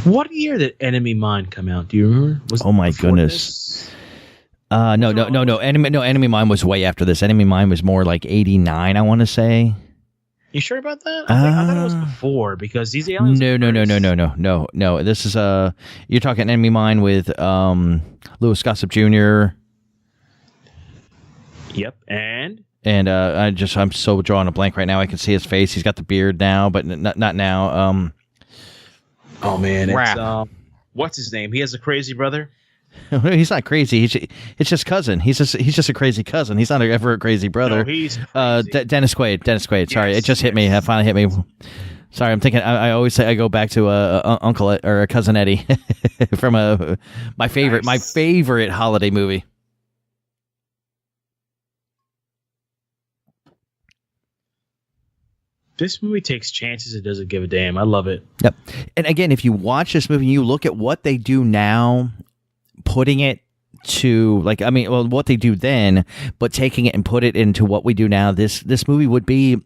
What year did Enemy Mine come out? Do you remember? Oh my goodness! No. Enemy Mine was way after this. Enemy Mine was more like 89, I want to say. You sure about that? I thought it was before, because these aliens. No. This is you're talking Enemy Mine with Louis Gossett Jr. Yep, and I'm so drawing a blank right now. I can see his face. He's got the beard now, but not now. Oh man, it's what's his name? He has a crazy brother. He's not crazy. It's just cousin. He's just a crazy cousin. He's not ever a crazy brother. No, he's crazy. Dennis Quaid. Sorry, it just hit me. It finally hit me. Sorry, I'm thinking. I always say I go back to Uncle or Cousin Eddie from my favorite holiday movie. This movie takes chances. It doesn't give a damn. I love it. Yep. And again, if you watch this movie and you look at what they do now, putting it to what they do then, but taking it and put it into what we do now, this movie would be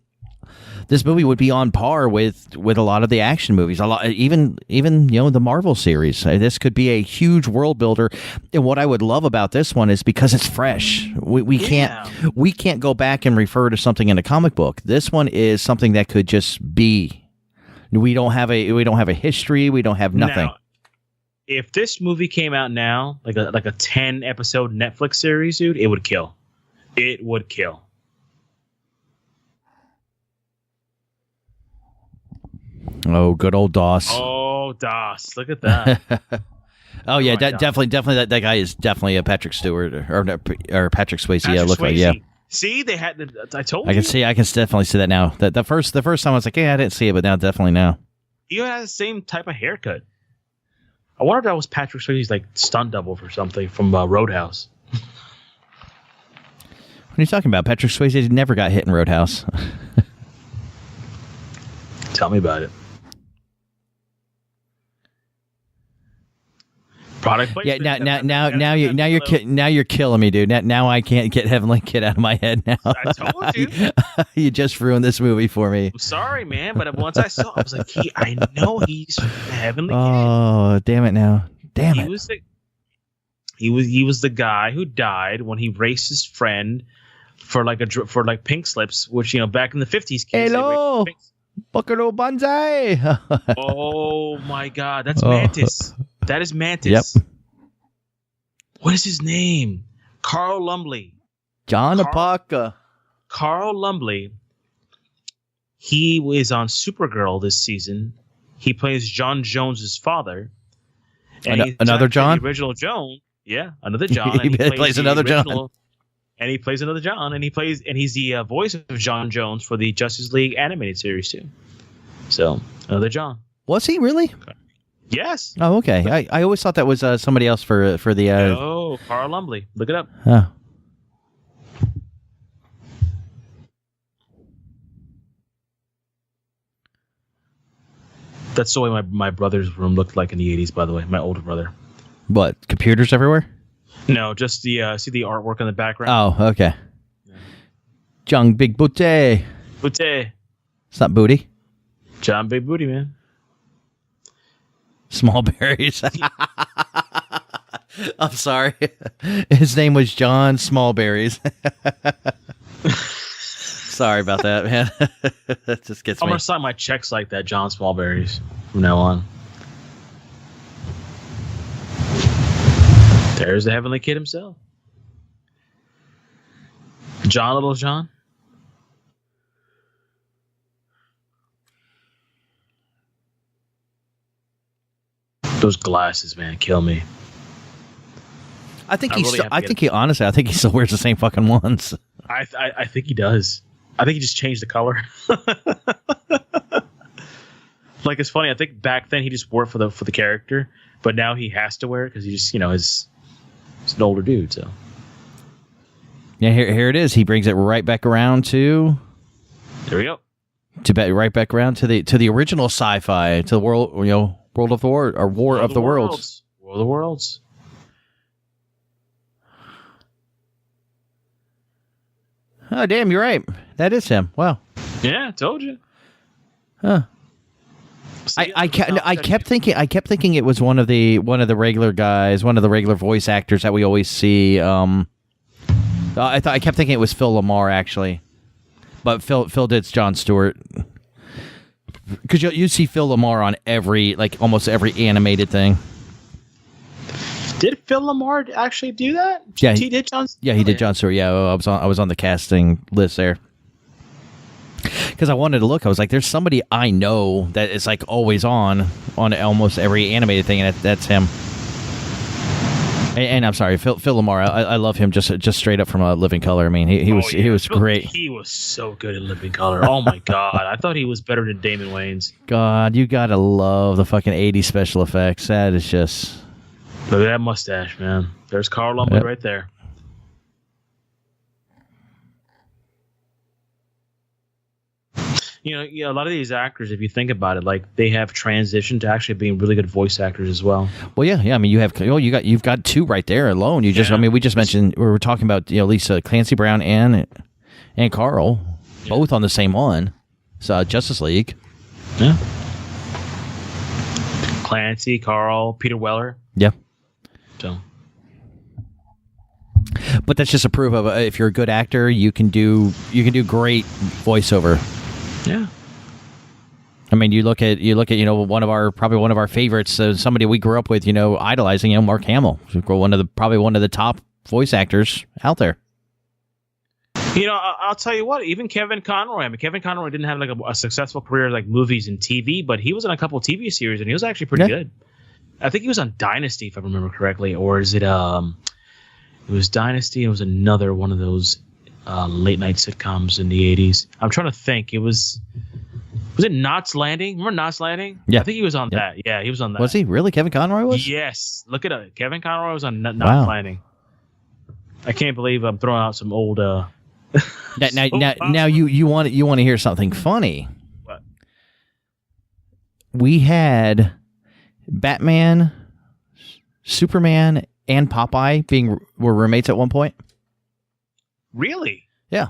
on par with a lot of the action movies, even the Marvel series. This could be a huge world builder. And what I would love about this one is because it's fresh. We can't go back and refer to something in a comic book. This one is something that could just be. We don't have a history. We don't have nothing. Now, if this movie came out now, like a 10 episode Netflix series, dude, it would kill. It would kill. Oh, good old Doss. Oh, Doss. Look at that. Oh yeah, definitely. That guy is definitely a Patrick Stewart or Patrick Swayze. Look like, yeah. See, they had. I told you. I can definitely see that now. The first time I was like, yeah, I didn't see it, but now definitely now. He has the same type of haircut. I wonder if that was Patrick Swayze's like stunt double for something from Roadhouse. What are you talking about? Patrick Swayze never got hit in Roadhouse. Tell me about it. Product placement. Yeah, now you're killing me, dude. Now I can't get Heavenly Kid out of my head now. I told you. You just ruined this movie for me. I'm sorry, man, but once I saw it, I was like, I know he's Heavenly Kid. Oh, damn it now. Damn it. He was the guy who died when he raced his friend for pink slips, which, back in the 50s kids. Hello. Buckaroo Bonzai. Oh my God, that's Mantis. That is Mantis. Yep. What is his name? Carl Lumbly. John Apaka. Carl Lumbly. He is on Supergirl this season. He plays John Jones's father. And another John? The original Joan. Yeah, another John. He plays another John. And he plays another John, and he's the voice of John Jones for the Justice League animated series too. So another John. Was he really? Yes. Oh, okay. I always thought that was somebody else for the. Oh, Carl Lumbly. Look it up. Oh. That's the way my brother's room looked like in the 80s. By the way, my older brother. What? Computers everywhere? No, just see the artwork in the background. Oh, okay. Yeah. John Big Booty. Booty. It's not booty. John Big Booty, man. Small berries. I'm sorry. His name was John Smallberries. Sorry about that, man. That just gets me. I'm going to sign my checks like that, John Smallberries, from now on. There's the Heavenly Kid himself. John Little John. Those glasses, man, kill me. I think honestly he still wears the same fucking ones. I think he does. I think he just changed the color. Like, it's funny. I think back then he just wore it for the character, but now he has to wear it because he just he's an older dude. So yeah, here it is. He brings it right back around to. There we go. Right back around to the original sci-fi, to the world, World of the War or War of the Worlds. War of the Worlds. Oh, damn, you're right. That is him. Wow. Yeah, I told you. Huh. I kept thinking it was one of the regular guys, one of the regular voice actors that we always see. I kept thinking it was Phil Lamar, actually, but Phil did Jon Stewart. Because you see Phil Lamar on almost every animated thing. Did Phil Lamar actually do that? Yeah, he did Jon Stewart? Yeah, he did Jon Stewart. Yeah, I was on the casting list there. Because I wanted to look. I was like, there's somebody I know that is like always on almost every animated thing, and that's him. And I'm sorry, Phil Lamar. I love him just straight up from Living Color. I mean, he was great. He was so good in Living Color. Oh my God, I thought he was better than Damon Wayans. God, you gotta love the fucking 80s special effects. That is just. Look at that mustache, man. There's Carl Lumbly right there. A lot of these actors, if you think about it, like they have transitioned to actually being really good voice actors as well. Well, yeah. I mean, you've got two right there alone. We just mentioned we were talking about Lisa Clancy Brown and Carl, both on the same one. So Justice League. Yeah. Clancy, Carl, Peter Weller. Yeah. So. But that's just a proof of if you're a good actor, you can do great voiceover. Yeah. I mean, you look at one of our favorites, somebody we grew up with, idolizing, Mark Hamill, one of the top voice actors out there. I'll tell you what, even Kevin Conroy. I mean, Kevin Conroy didn't have like a successful career like movies and TV, but he was in a couple of TV series and he was actually pretty good. I think he was on Dynasty, if I remember correctly, or is it? It was Dynasty. It was another one of those late night sitcoms in the 80s. I'm trying to think. Was it Knots Landing? Remember Knots Landing? Yeah. I think he was on that. Yeah, he was on that. Was he really? Kevin Conroy was? Yes. Look at it. Kevin Conroy was on Knots Landing. I can't believe I'm throwing out some old. Now you want to hear something funny? What? We had Batman, Superman, and Popeye were roommates at one point. Really? Yeah.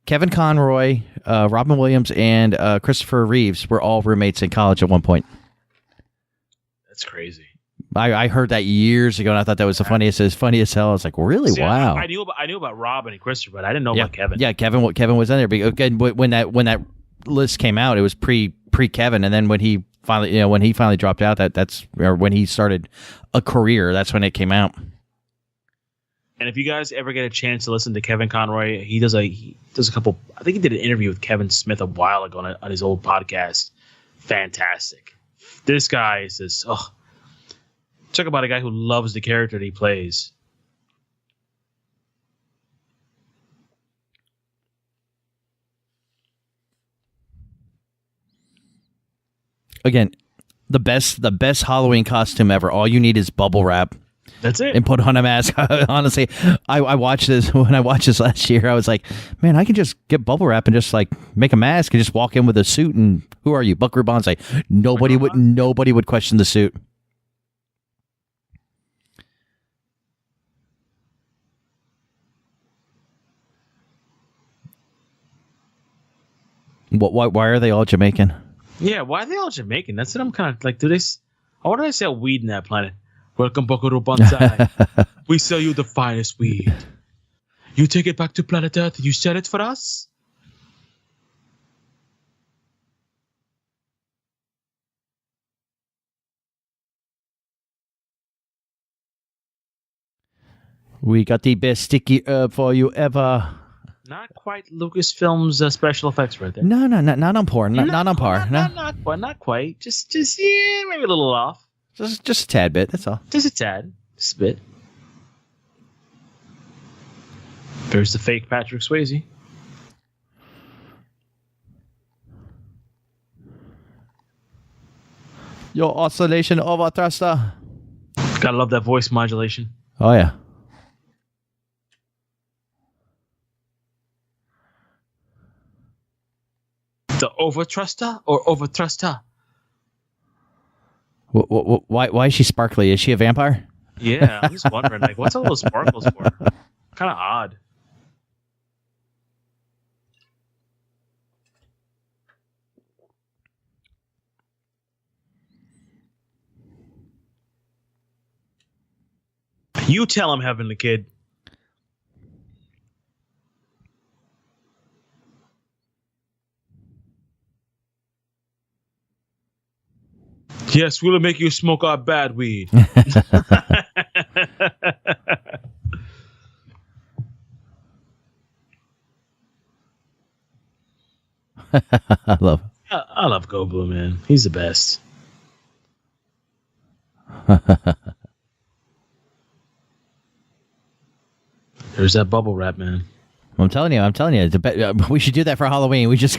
Kevin Conroy, Robin Williams, and Christopher Reeves were all roommates in college at one point. That's crazy. I heard that years ago, and I thought that was the funniest. As funny as hell. I was like, really? See, wow. I knew about Robin and Christopher, but I didn't know about Kevin. Yeah, Kevin was in there. But again, when that list came out, it was pre Kevin, and then when he finally dropped out, that's when he started a career. That's when it came out. And if you guys ever get a chance to listen to Kevin Conroy, he does a couple. I think he did an interview with Kevin Smith a while ago on his old podcast. Fantastic. This guy is just talk about a guy who loves the character that he plays. Again, the best Halloween costume ever. All you need is bubble wrap. That's it. And put on a mask. Honestly, I watched this when I watched this last year. I was like, man, I can just get bubble wrap and just like make a mask and just walk in with a suit. And who are you, Buckaroo Bonzai? Nobody would question the suit. Why are they all Jamaican? Yeah, why are they all Jamaican? That's what I'm kind of like. Why do they sell weed in that planet? Welcome, Buckaroo Bonzai. We sell you the finest weed. You take it back to planet Earth and you sell it for us? We got the best sticky herb for you ever. Not quite Lucasfilm's special effects right there. No, not on par. Not on par. Not quite. Just yeah, maybe a little off. Just a tad bit. That's all. Just a tad. Just a bit. There's the fake Patrick Swayze. Your oscillation over thruster. Gotta love that voice modulation. Oh yeah. The overthruster or overthruster? Why is she sparkly? Is she a vampire? Yeah, I'm just wondering, like, what's all those sparkles for? Kind of odd. You tell him, Heavenly Kid. Yes, we'll make you smoke our bad weed. I love Goblin, man. He's the best. There's that bubble wrap, man. I'm telling you, we should do that for Halloween. We just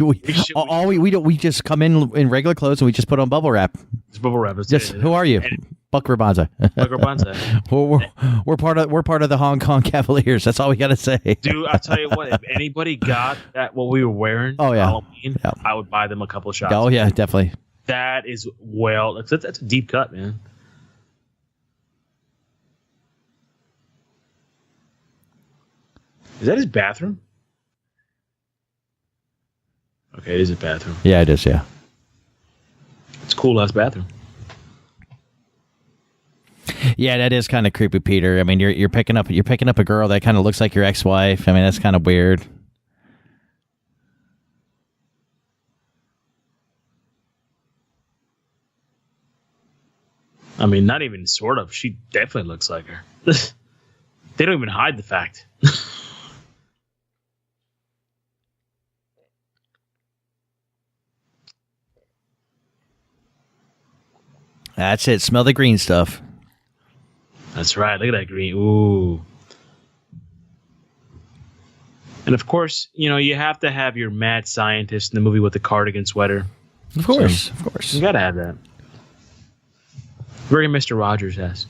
come in regular clothes and we just put on bubble wrap. It's bubble wrap. Who are you? Buckaroo Bonzai. Buckaroo Bonzai. We're part of the Hong Kong Cavaliers. That's all we got to say. Dude, I'll tell you what. If anybody got that, what we were wearing, oh yeah, Halloween, yeah. I would buy them a couple of shots. Oh yeah, definitely. That is that's a deep cut, man. Is that his bathroom? Okay, it is a bathroom. Yeah, it is. Yeah, it's a cool ass bathroom. Yeah, that is kind of creepy, Peter. I mean, you're picking up a girl that kind of looks like your ex-wife. I mean, that's kind of weird. I mean, not even sort of. She definitely looks like her. They don't even hide the fact. That's it. Smell the green stuff. That's right. Look at that green. Ooh. And of course, you have to have your mad scientist in the movie with the cardigan sweater. Of course, of course. You got to have that. Very Mr. Rogers has.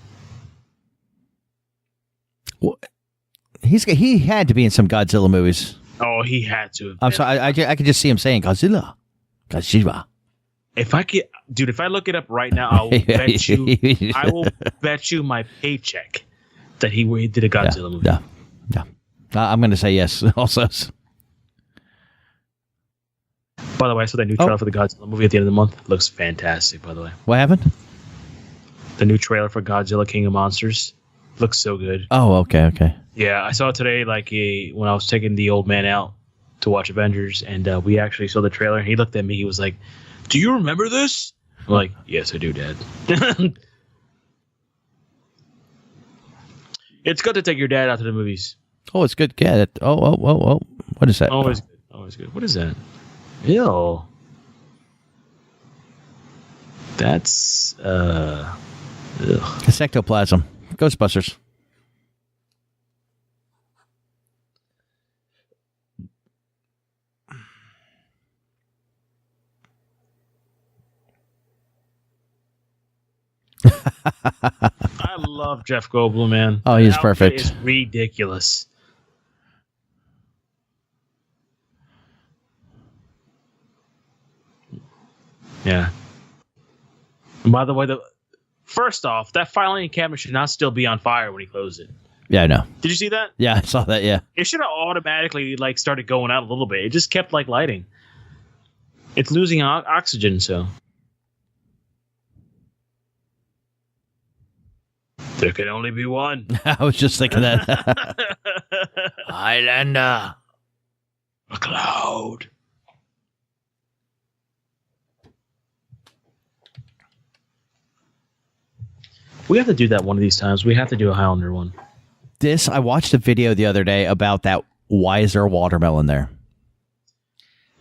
Well, he had to be in some Godzilla movies. Oh, he had to. I'm sorry. I could just see him saying Godzilla. If I look it up right now, I will bet you my paycheck that he did a Godzilla movie. Yeah. I'm going to say yes. Also. By the way, I saw that new trailer for the Godzilla movie at the end of the month. It looks fantastic, by the way. What happened? The new trailer for Godzilla King of Monsters looks so good. Oh, okay. Yeah, I saw it today when I was taking the old man out to watch Avengers, and we actually saw the trailer, and he looked at me. He was like, "Do you remember this?" I'm like, "Yes, I do, Dad." It's good to take your dad out to the movies. Oh, it's good. Yeah. Oh. What is that? Always good. What is that? Ew. That's It's ectoplasm. Ghostbusters. I love Jeff Goldblum, man. Oh, he's perfect. It's ridiculous. Yeah. And by the way, first off, that filing cabinet should not still be on fire when he closed it. Yeah, I know. Did you see that? Yeah, I saw that. Yeah. It should have automatically started going out a little bit. It just kept lighting. It's losing oxygen, so. There can only be one. I was just thinking that. Highlander. A cloud. We have to do that one of these times. We have to do a Highlander one. I watched a video the other day about that. Why is there a watermelon there?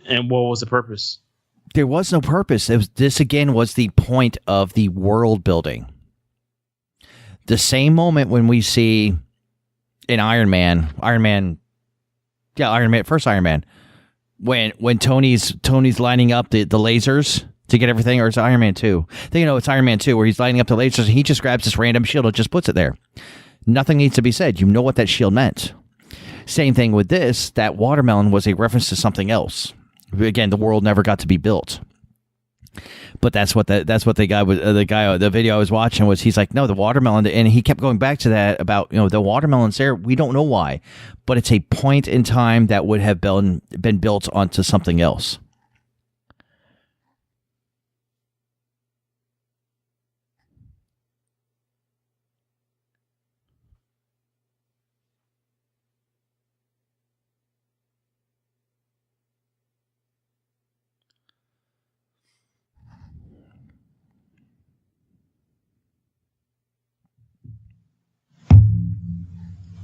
And what was the purpose? There was no purpose. This again was the point of the world building. The same moment when we see in Iron Man, first Iron Man, when Tony's lining up the lasers to get everything, or it's Iron Man 2. It's Iron Man 2 where he's lining up the lasers and he just grabs this random shield and just puts it there. Nothing needs to be said. You know what that shield meant. Same thing with this. That watermelon was a reference to something else. Again, the world never got to be built. But that's what the video I was watching was. He's like, no, the watermelon, and he kept going back to that about the watermelon's there. We don't know why, but it's a point in time that would have been built onto something else.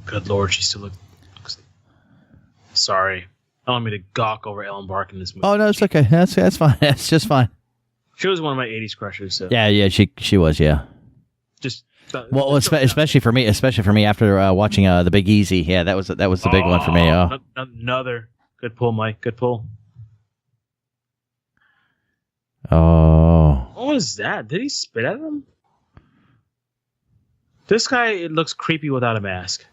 Good Lord, she still looks. Sorry, I don't mean to gawk over Ellen Barkin in this movie. Oh no, it's okay. That's fine. That's just fine. She was one of my '80s crushes. So yeah, she was. Yeah. Just especially for me after watching The Big Easy. Yeah, that was the big one for me. Oh. Another good pull, Mike. Good pull. Oh. What was that? Did he spit at him? This guy, it looks creepy without a mask.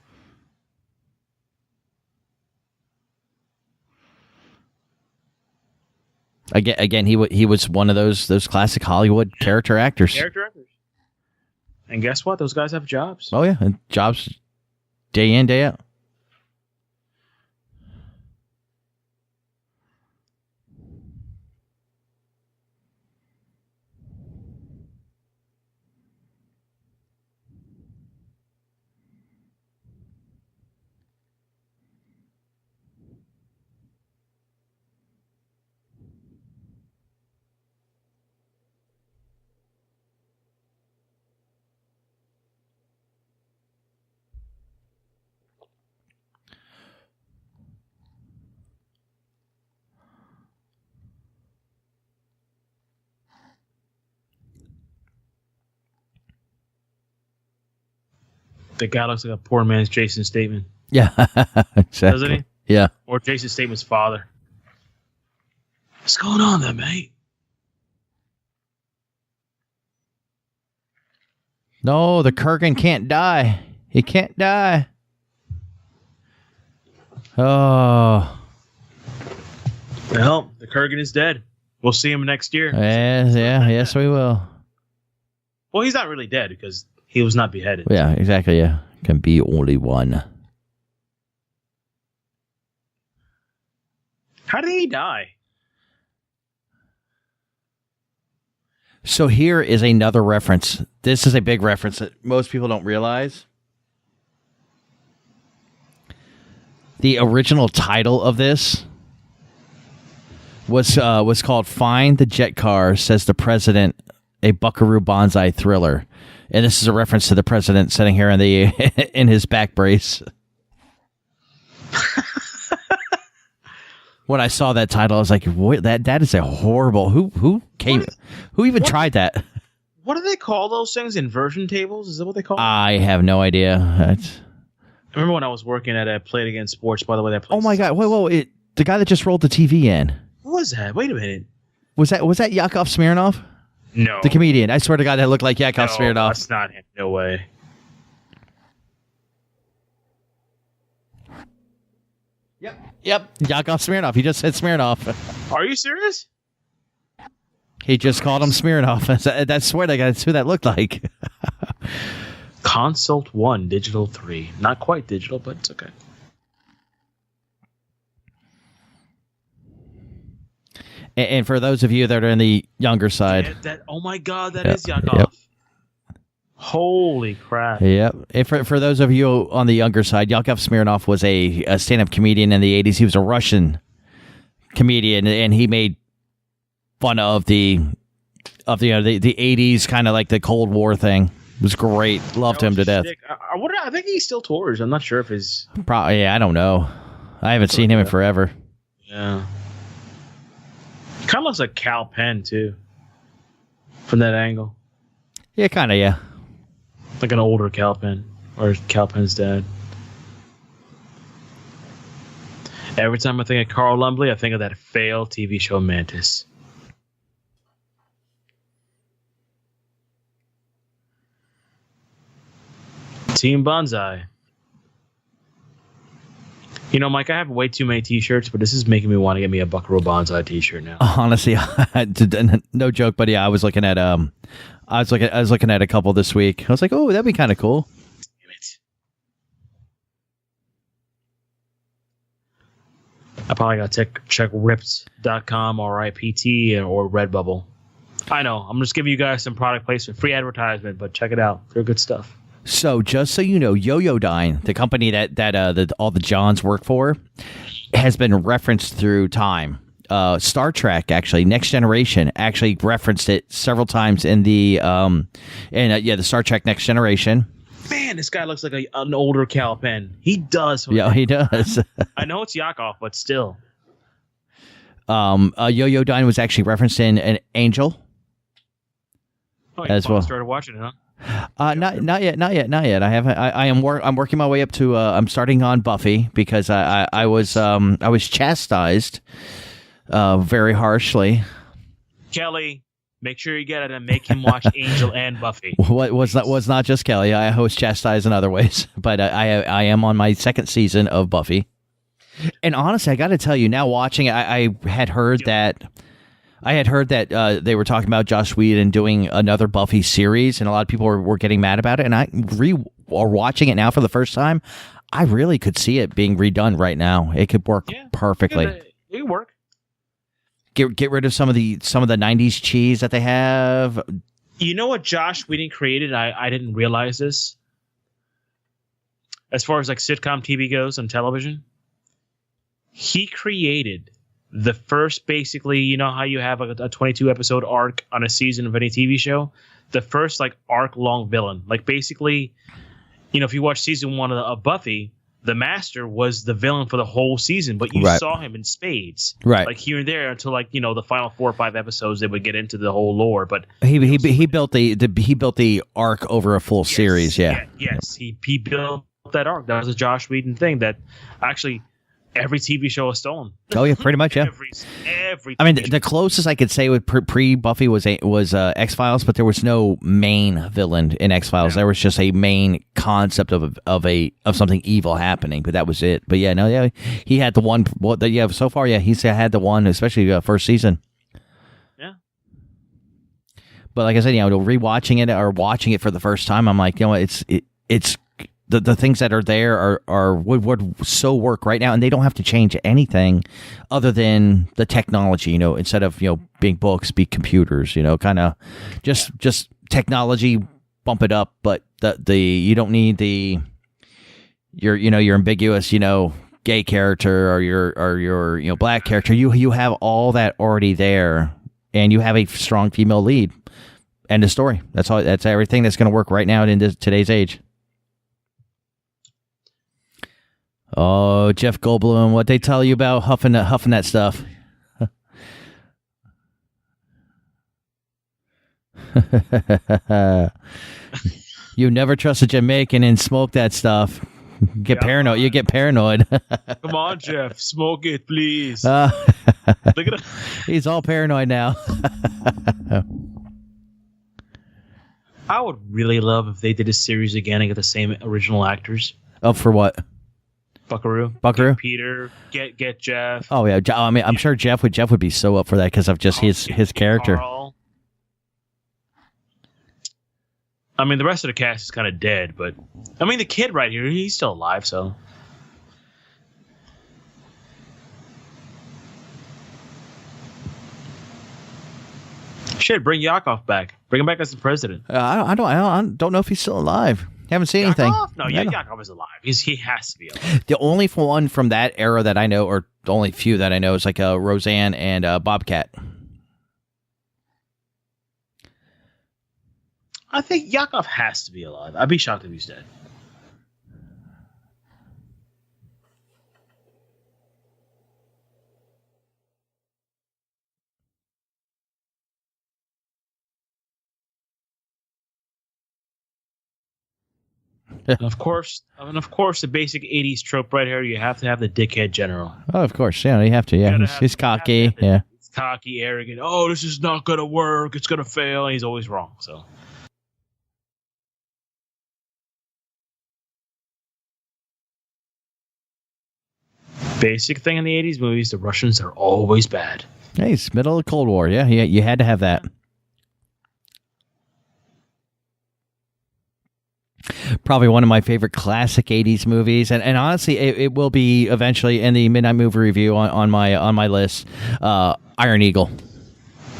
Again, he was one of those classic Hollywood character actors. And guess what? Those guys have jobs. Oh yeah, and jobs day in, day out. The guy looks like a poor man's Jason Statham. Yeah, exactly. Doesn't he? Yeah. Or Jason Statham's father. What's going on there, mate? No, the Kurgan can't die. He can't die. Oh. Well, the Kurgan is dead. We'll see him next year. Yes, we will. Well, he's not really dead because he was not beheaded. Yeah, exactly, yeah. Can be only one. How did he die? So here is another reference. This is a big reference that most people don't realize. The original title of this was called "Find the Jet Car," says the president, a Buckaroo Bonzai thriller. And this is a reference to the president sitting here in his back brace. When I saw that title, I was like, "What? That is a horrible. Who even tried that?" What do they call those things? Inversion tables? Is that what they call them? I have no idea. I remember when I was working at a Play It Again Sports. By the way, that place. Oh my God! Whoa! The guy that just rolled the TV in. Who was that? Wait a minute. Was that Yakov Smirnoff? No. The comedian. I swear to God, that looked like Yakov Smirnoff. That's not him. No way. Yep. Yakov Smirnoff. He just said Smirnoff. Are you serious? He just called him Smirnoff. I swear to God, that's who that looked like. Consult 1, Digital 3. Not quite digital, but it's okay. And for those of you that are in the younger side. Oh my God, that is Yakov. Yep. Holy crap. Yep. And for those of you on the younger side, Yakov Smirnoff was a stand-up comedian in the 80s. He was a Russian comedian, and he made fun of the 80s, kind of like the Cold War thing. It was great. Loved him to death. I think he still tours. I'm not sure if his... Probably, yeah, I don't know. I haven't seen him in forever. Yeah. Kind of looks like Cal Penn, too. From that angle. Yeah, kind of, yeah. Like an older Cal Penn. Or Cal Penn's dad. Every time I think of Carl Lumbly, I think of that failed TV show Mantis. Team Bonzai. You know, Mike, I have way too many T-shirts, but this is making me want to get me a Buckaroo Bonzai T-shirt now. Honestly, no joke, buddy. I was looking at I was looking at a couple this week. I was like, oh, that'd be kind of cool. Damn it. I probably got to check ripped.com or IPT or Redbubble. I know. I'm just giving you guys some product placement, free advertisement, but check it out. They're good stuff. So just so you know, Yo-Yo-Dine, the company that all the Johns work for, has been referenced through time. Star Trek, actually, Next Generation, actually referenced it several times in the the Star Trek Next Generation. Man, this guy looks like an older Cal Penn. He does. Yeah, he does. I know it's Yakov, but still. Yo-Yo-Dine was actually referenced in an Angel. Oh, as well. Started watching it, huh? Not yet. I haven't. I'm working my way up to. I'm starting on Buffy because I was chastised very harshly. Kelly, make sure you get it and make him watch Angel and Buffy. What was not just Kelly. I was chastised in other ways, but I am on my second season of Buffy. And honestly, I got to tell you, now watching it, I had heard that they were talking about Joss Whedon doing another Buffy series, and a lot of people were getting mad about it. And or watching it now for the first time, I really could see it being redone right now. It could work perfectly. It could work. Get rid of some of the '90s cheese that they have. You know what Joss Whedon created? I didn't realize this. As far as like sitcom TV goes on television, he created the first, basically, you know how you have a 22 episode arc on a season of any TV show? The first like arc long villain. Like basically, you know, if you watch season 1 of Buffy, the Master was the villain for the whole season, but you saw him in spades. Right. Like here and there until like, you know, the final 4 or 5 episodes they would get into the whole lore. But he built the arc over a full series, Yes, he built that arc. That was a Joss Whedon thing that actually every TV show is stolen. Oh yeah, pretty much, yeah. every I mean, the closest I could say with pre-Buffy was X-Files, but there was no main villain in X-Files. There was just a main concept of something evil happening, but that was it. But he had the one. So far, he's had the one, especially first season. Yeah. But like I said, rewatching it or watching it for the first time, I'm like, it's. The things that are there would so work right now, and they don't have to change anything other than the technology. Instead of being books, be computers. Kind of just technology, bump it up. But the you don't need your ambiguous gay character or your black character. You have all that already there, and you have a strong female lead. End of story. That's all. That's everything that's going to work right now in today's age. Oh, Jeff Goldblum, what they tell you about huffing that stuff? You never trust a Jamaican and smoke that stuff. Get paranoid. You get paranoid. Come on, Jeff, smoke it, please. Look at him. He's all paranoid now. I would really love if they did a series again and get the same original actors. Oh, for what? Buckaroo. Get Peter. Get Jeff. Oh yeah, I mean, I'm sure Jeff would be so up for that because of just his character. Carl. I mean, the rest of the cast is kind of dead, but I mean, the kid right here, he's still alive, so. Shit, bring Yakov back. Bring him back as the president. I don't know if he's still alive. Haven't seen anything. No, Yakov is alive. He has to be alive. The only one from that era that I know, or the only few that I know, is like Roseanne and Bobcat. I think Yakov has to be alive. I'd be shocked if he's dead. And of course, the basic '80s trope right here. You have to have the dickhead general. Oh, of course, yeah, you have to. Yeah, he's cocky. Yeah, he's cocky, arrogant. Oh, this is not gonna work. It's gonna fail. And he's always wrong. So, basic thing in the '80s movies: the Russians are always bad. Hey, it's middle of the Cold War. Yeah, you had to have that. Probably one of my favorite classic 80s movies, and honestly it will be eventually in the Midnight Movie Review on my list. Iron Eagle.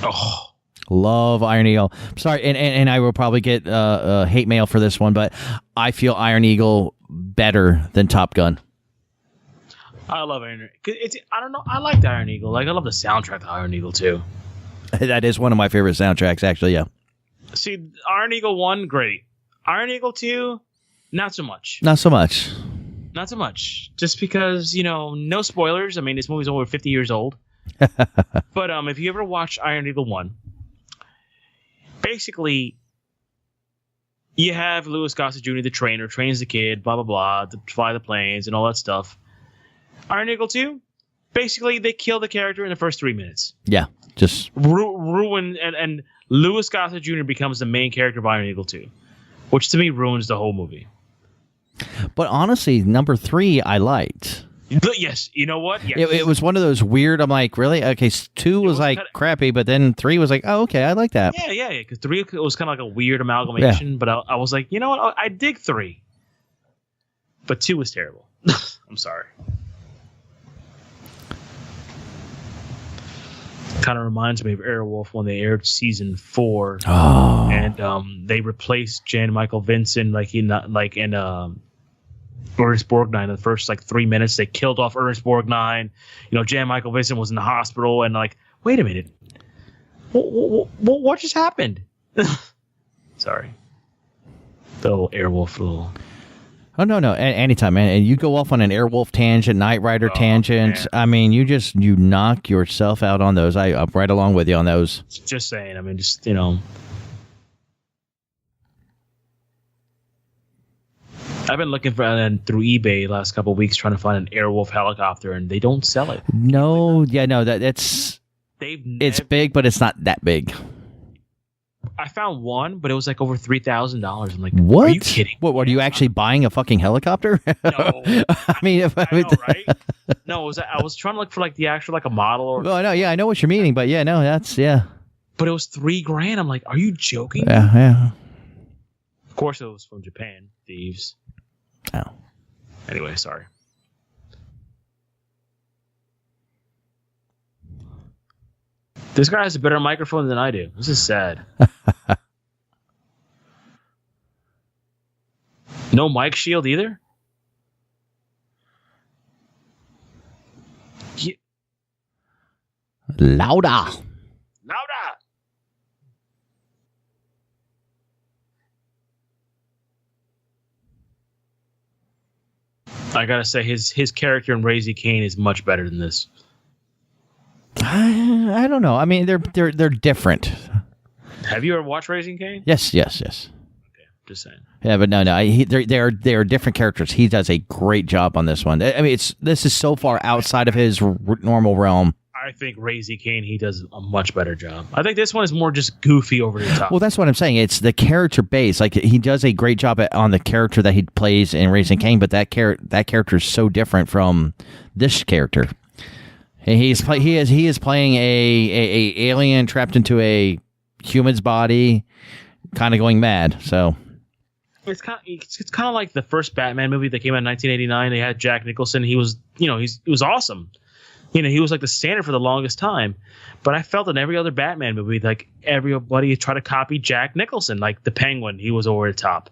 Oh, love Iron Eagle. Sorry, and I will probably get hate mail for this one, but I feel Iron Eagle better than Top Gun. I love Iron Eagle. I don't know, I like the Iron Eagle. Like, I love the soundtrack of Iron Eagle too. That is one of my favorite soundtracks, actually. Yeah. See, Iron Eagle 1, great. Iron Eagle 2, not so much. Not so much. Not so much. Just because, no spoilers. I mean, this movie's over 50 years old. But if you ever watch Iron Eagle 1, basically, you have Louis Gossett Jr., the trainer, trains the kid, blah, blah, blah, to fly the planes and all that stuff. Iron Eagle 2, basically, they kill the character in the first 3 minutes. Yeah. Just ruin, and Louis Gossett Jr. becomes the main character of Iron Eagle 2, which to me ruins the whole movie. But honestly, number 3 I liked. Yes, you know what? Yes. It was one of those weird. I'm like, really? Okay, 2 was like crappy, but then 3 was like, oh, okay, I like that. Yeah. Because 3 was kind of like a weird amalgamation, but I was like, you know what? I dig 3, but 2 was terrible. I'm sorry. Kind of reminds me of Airwolf when they aired season 4, and they replaced Jan Michael Vincent in Ernest Borgnine in the first 3 minutes. They killed off Ernest Borgnine. Jan Michael Vincent was in the hospital, and wait a minute, what just happened? Sorry, the little Airwolf . Oh, no. Anytime, man. And you go off on an Airwolf tangent, Knight Rider tangent. Man. I mean, you knock yourself out on those. I'm right along with you on those. Just saying. I mean, I've been looking for through eBay the last couple of weeks trying to find an Airwolf helicopter, and they don't sell it. No. That's... It's big, but it's not that big. I found one, but it was over $3,000. I'm like, what? Are you kidding? What? Are you actually buying a fucking helicopter? No. I mean, I know, right? No, I was trying to look for the actual a model or. Well, no, yeah, I know what you're meaning, but that's. But it was $3,000. I'm like, are you joking? Yeah. Of course, it was from Japan. Thieves. Oh. Anyway, sorry. This guy has a better microphone than I do. This is sad. No mic shield either? Yeah. Louder. I gotta say, his character in Raising Cain is much better than this. I don't know. I mean, they're different. Have you ever watched Raising Cain? Yes. Okay, just saying. Yeah, but no. They are different characters. He does a great job on this one. I mean, this is so far outside of his normal realm. I think Raising Cain, he does a much better job. I think this one is more just goofy over the top. Well, that's what I'm saying. It's the character base. He does a great job on the character that he plays in Raising Cain, but that character is so different from this character. He is playing a alien trapped into a human's body, kind of going mad. So it's kind of like the first Batman movie that came out in 1989. They had Jack Nicholson. He was he was awesome. He was the standard for the longest time. But I felt in every other Batman movie, everybody tried to copy Jack Nicholson, the Penguin. He was over the top.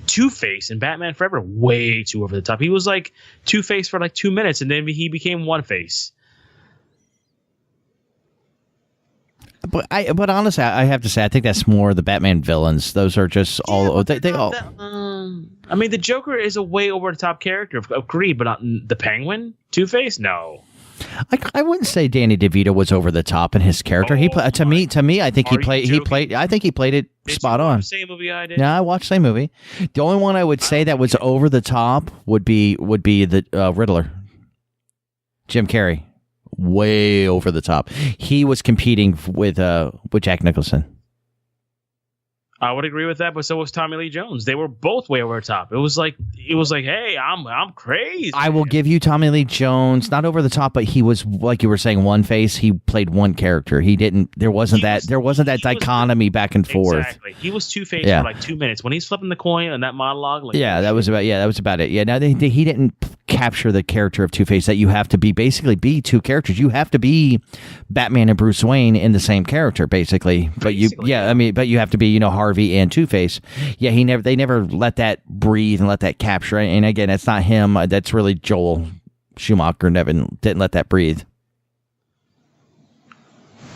Two-Face in Batman Forever, way too over the top. He was Two-Face for 2 minutes, and then he became One-Face. But honestly, I have to say, I think that's more the Batman villains. Those are just all they all. I mean, the Joker is a way over the top character, agreed, but not the Penguin, Two-Face, no. I wouldn't say Danny DeVito was over the top in his character. To me, I think he played it spot on. Same movie I did. Yeah, I watched the same movie. The only one I would say that was over the top would be the Riddler, Jim Carrey. Way over the top. He was competing with Jack Nicholson. I would agree with that, but so was Tommy Lee Jones. They were both way over the top. It was like, hey, I'm crazy. I will give you Tommy Lee Jones, not over the top, but he was, like you were saying, One-Face. He played one character. There wasn't that dichotomy back and forth. Exactly. He was Two-Face for 2 minutes when he's flipping the coin and that monologue. That was about it. Yeah, now he didn't capture the character of Two-Face, that you have to be two characters. You have to be Batman and Bruce Wayne in the same character, basically. But you have to be, Harvey and Two-Face. Yeah, they never let that breathe and let that capture. And again, it's not him. That's really Joel Schumacher. Didn't let that breathe.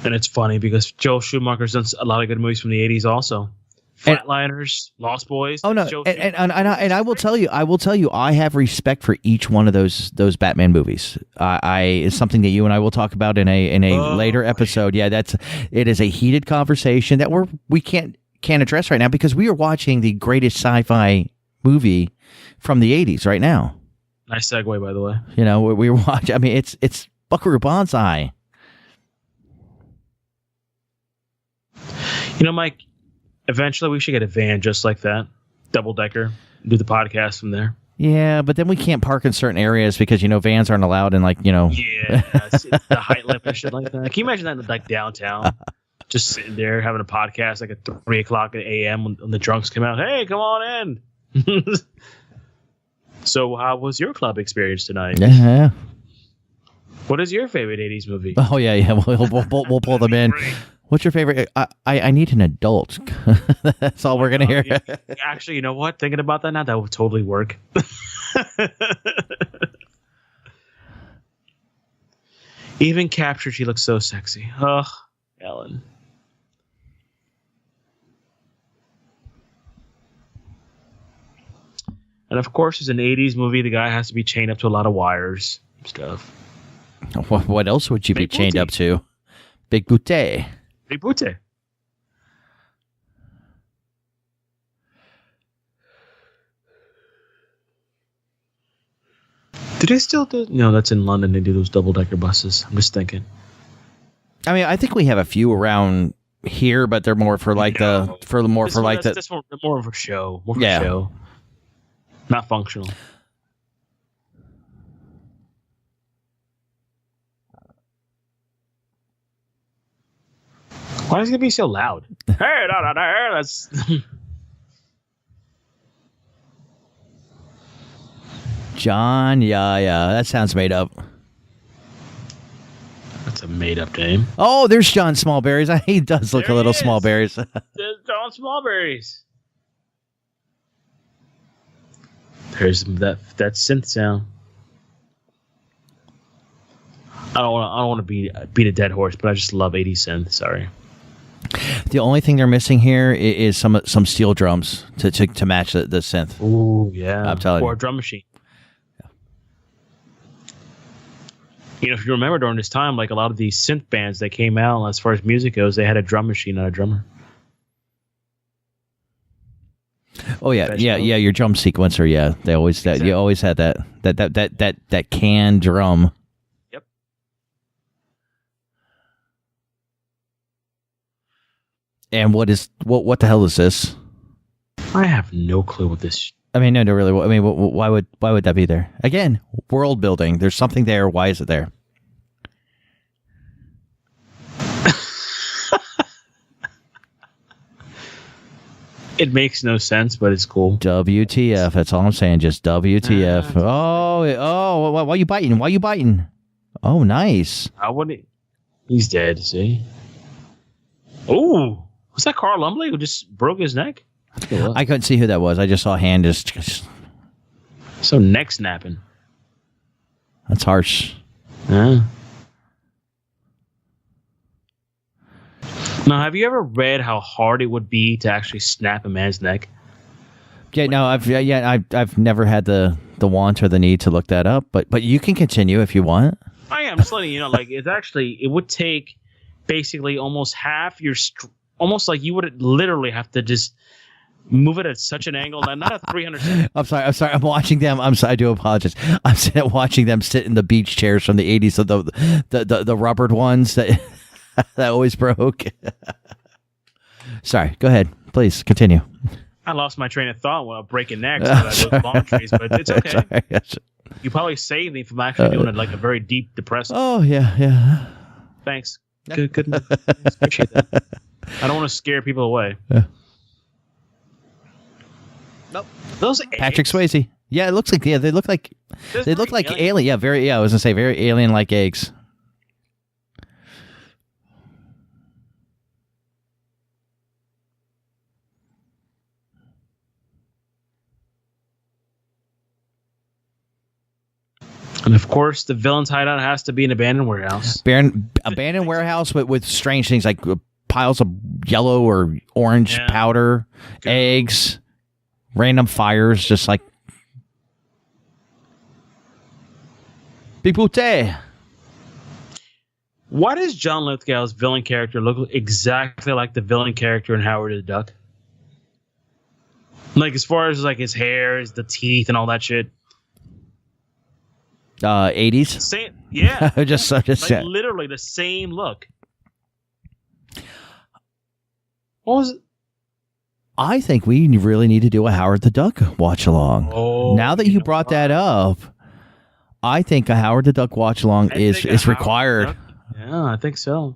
And it's funny because Joel Schumacher's done a lot of good movies from the 80s also. Flatliners, Lost Boys. Oh no, and I will tell you, I have respect for each one of those Batman movies. It's something that you and I will talk about in a later episode. Yeah, it is a heated conversation that we can't address right now because we are watching the greatest sci-fi movie from the 80s right now. Nice segue, by the way. We were watching. I mean, it's Buckaroo Bonzai. Mike, eventually we should get a van just like that, double decker, do the podcast from there. Yeah, but then we can't park in certain areas because vans aren't allowed in Yeah, the height limit and shit like that. Can you imagine that in like downtown? Just sitting there having a podcast like at 3:00 a.m. when the drunks come out. Hey, come on in. So, how was your club experience tonight? Yeah. What is your favorite 80s movie? Oh yeah. We'll pull them in. What's your favorite? I need an adult. That's all we're gonna hear. Actually, you know what? Thinking about that now, that would totally work. Even captured, she looks so sexy. Ugh, Ellen. And of course, it's an 80s movie. The guy has to be chained up to a lot of wires and stuff. What else would you be chained up to? Big booty. Big booty. Do they still do? No, that's in London. They do those double-decker buses. I'm just thinking. I mean, I think we have a few around here, but they're more for like No. That's more of a show. More of a show. Not functional. Why is it gonna be so loud? Hey, that's. John, yeah, that sounds made up. That's a made-up name. Oh, there's John Smallberries. He does look There a little he is. Smallberries. There's John Smallberries. There's that synth sound. I don't want to beat a dead horse, but I just love 80s synth. Sorry. The only thing they're missing here is some steel drums to match the synth. Ooh, yeah. I'm telling you. Or a drum machine. If you remember during this time, like a lot of these synth bands that came out, as far as music goes, they had a drum machine and a drummer. Oh yeah, your drum sequencer, yeah. They always Exactly. You always had that can drum. Yep. And what the hell is this? I have no clue what this. I mean, no, really. I mean, why would that be there? Again, world building. There's something there. Why is it there? It makes no sense, but it's cool. WTF? That's all I'm saying. Just WTF. Why are you biting? Why are you biting? Oh, nice. I wouldn't. He's dead. See. Oh, was that Carl Lumbly who just broke his neck? I couldn't see who that was. I just saw a hand just. So neck snapping. That's harsh. Yeah. Now, have you ever read how hard it would be to actually snap a man's neck? Yeah, no, I've never had the want or the need to look that up, but you can continue if you want. I'm just letting you know, like it would take basically almost half your, almost like you would literally have to just move it at such an angle, not a 300. I'm sorry. I'm watching them. I'm sorry. I do apologize. I'm watching them sit in the beach chairs from the 80s, so the rubbered ones that that always broke. Sorry. Go ahead. Please continue. I lost my train of thought while breaking necks with those long trees, but it's okay. Sorry, yes. You probably saved me from actually doing it like a very deep, depressed. Oh yeah. Thanks. Good. Appreciate that. I don't want to scare people away. Nope. Those Patrick eggs? Swayze. Yeah, it looks like they look like alien. Yeah, I was gonna say very alien like eggs. And of course, the villain's hideout has to be an abandoned warehouse. Abandoned warehouse with strange things like piles of yellow or orange powder, eggs, random fires, just like Big Booty. Why does John Lithgow's villain character look exactly like the villain character in Howard the Duck? Like as far as like his hair, the teeth, and all that shit. 80s. Same, yeah. just like literally the same look. What was it? I think we really need to do a Howard the Duck watch along. Oh, now that you brought that up, I think a Howard the Duck watch along is required. Yeah, I think so.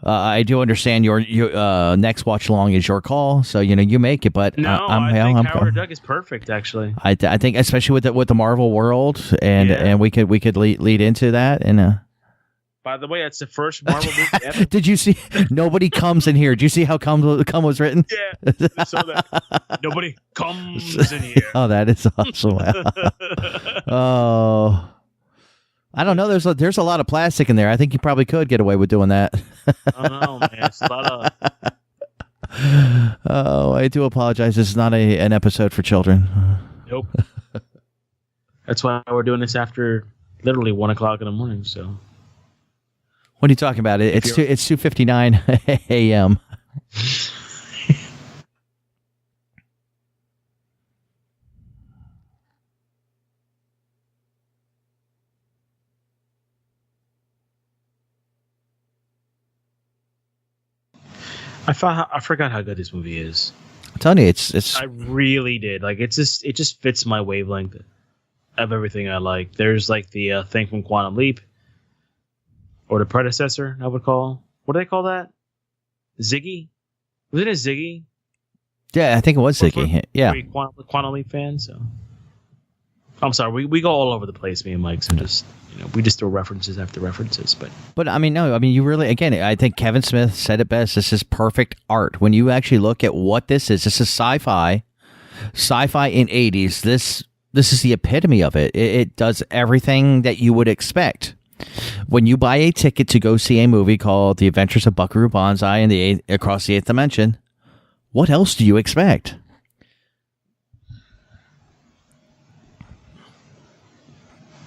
I do understand your next watch along is your call, so you make it. But I think Howard the Duck is perfect. Actually, I think especially with the Marvel world, and we could lead into that. And by the way, that's the first Marvel movie ever. Did you see? Nobody comes in here. Did you see how come was written? Yeah, I saw that. Nobody comes in here. Oh, that is awesome. Oh. I don't know. There's a lot of plastic in there. I think you probably could get away with doing that. I don't know, man. It's a lot of... Oh, I do apologize. This is not an episode for children. Nope. That's why we're doing this after literally 1 o'clock in the morning. So, what are you talking about? It's 2:59 a.m. I forgot how good this movie is. I'm telling you, it's. I really did. Like, it just fits my wavelength of everything I like. There's like the thing from Quantum Leap, or the predecessor. I would call. What do they call that? Ziggy? Was it a Ziggy? Yeah, I think it was Ziggy. Yeah. Quantum Leap fan. So I'm sorry. We go all over the place, me and Mike. So just. We just throw references after references, but I mean, no, I mean, you really, again, I think Kevin Smith said it best. This is perfect art. When you actually look at what this is sci-fi in 80s. This is the epitome of it. It does everything that you would expect. When you buy a ticket to go see a movie called The Adventures of Buckaroo Bonzai and Across the Eighth Dimension, what else do you expect?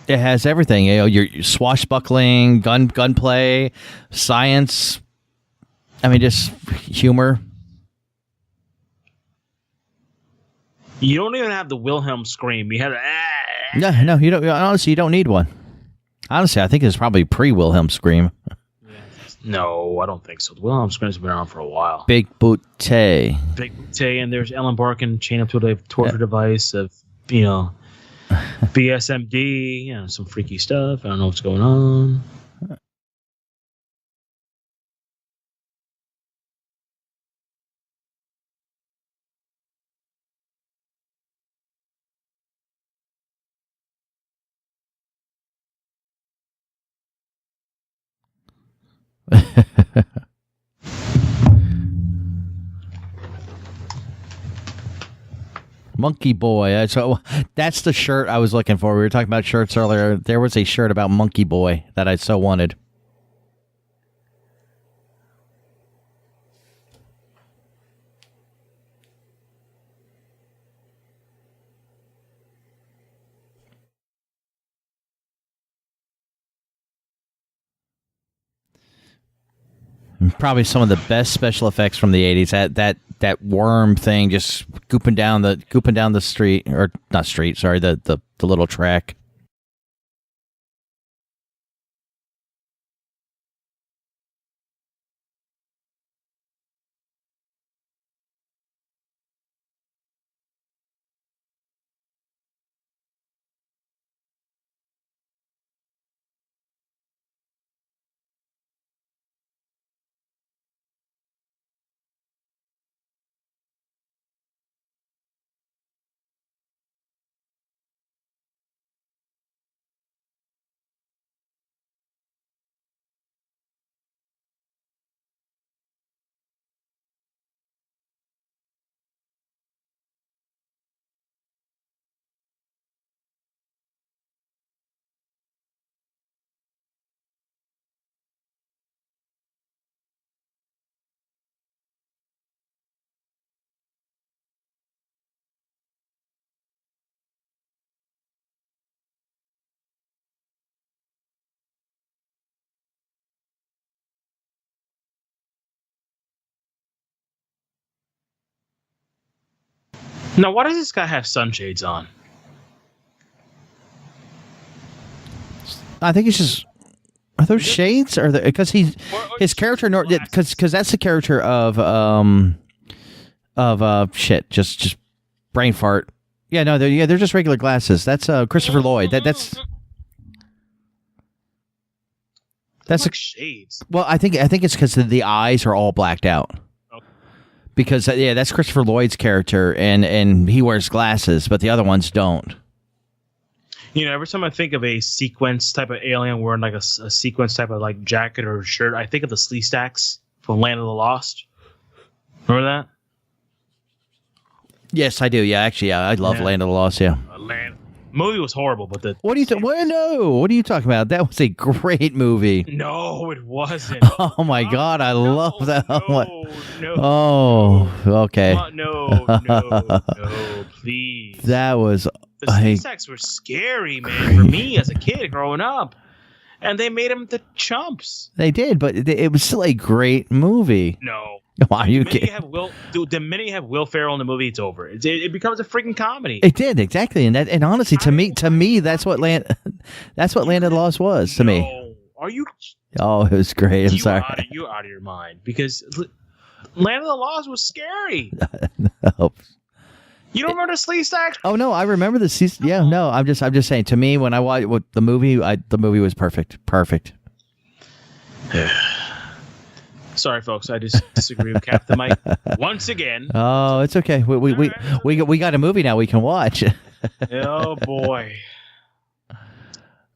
It has everything. Your swashbuckling, gunplay, science. I mean, just humor. You don't even have the Wilhelm scream. You have No, you don't. Honestly, you don't need one. Honestly, I think it's probably pre-Wilhelm scream. No, I don't think so. The Wilhelm scream's been around for a while. Big Booty. And there's Ellen Barkin chained up to a torture device of BSMD, some freaky stuff. I don't know what's going on. Monkey Boy. So that's the shirt I was looking for. We were talking about shirts earlier. There was a shirt about Monkey Boy that I so wanted. Probably some of the best special effects from the 80s. That worm thing just gooping down the street, or not street, sorry, the little track. Now, why does this guy have sunshades on? I think it's just Are those shades? Or because his character? Because that's the character of shit. Just brain fart. Yeah, no, they're just regular glasses. That's Christopher Lloyd. That's like shades. Well, I think it's because the eyes are all blacked out. Okay. Because that's Christopher Lloyd's character, and he wears glasses, but the other ones don't. You know, every time I think of a sequence type of alien wearing like a sequence type of like jacket or shirt, I think of the Slee Stacks from Land of the Lost. Remember that? Yes, I do. Yeah, actually, I love Land of the Lost. Yeah, movie was horrible, but the what are you talking about? That was a great movie. No, it wasn't. Oh my God, I love that. No, okay. No, please. That was. The Slee Stacks were scary, man, for me as a kid growing up. And they made them the chumps. They did, but it was still a great movie. No. Why are you kidding? The minute you have Will Ferrell in the movie, it's over. It becomes a freaking comedy. It did, exactly. And honestly, to me, that's what Land of the Lost was to me. Are you? Oh, it was great. I'm sorry. You're out of your mind because Land of the Lost was scary. No. You don't remember the Slee Stacks? Oh no, I remember the season. Yeah, no, I'm just saying. To me, when I watched the movie, the movie was perfect. Sorry, folks, I just disagree with Captain Mike once again. Oh, it's okay. We got a movie now we can watch. Oh boy.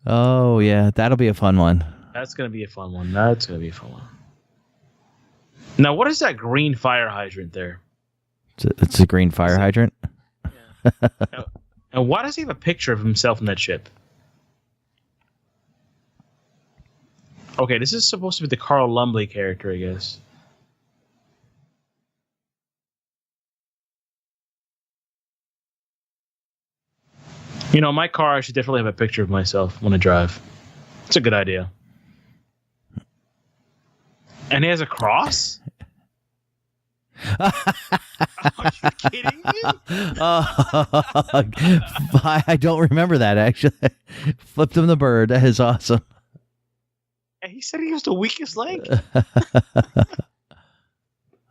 Oh yeah, that'll be a fun one. That's gonna be a fun one. Now, what is that green fire hydrant there? It's a green fire hydrant. Yeah. And why does he have a picture of himself in that ship? Okay, this is supposed to be the Carl Lumbly character, I guess. You know, my car, I should definitely have a picture of myself when I drive. It's a good idea. And he has a cross? Are you kidding me? I don't remember that, actually. Flipped him the bird. That is awesome. And he said he was the weakest link.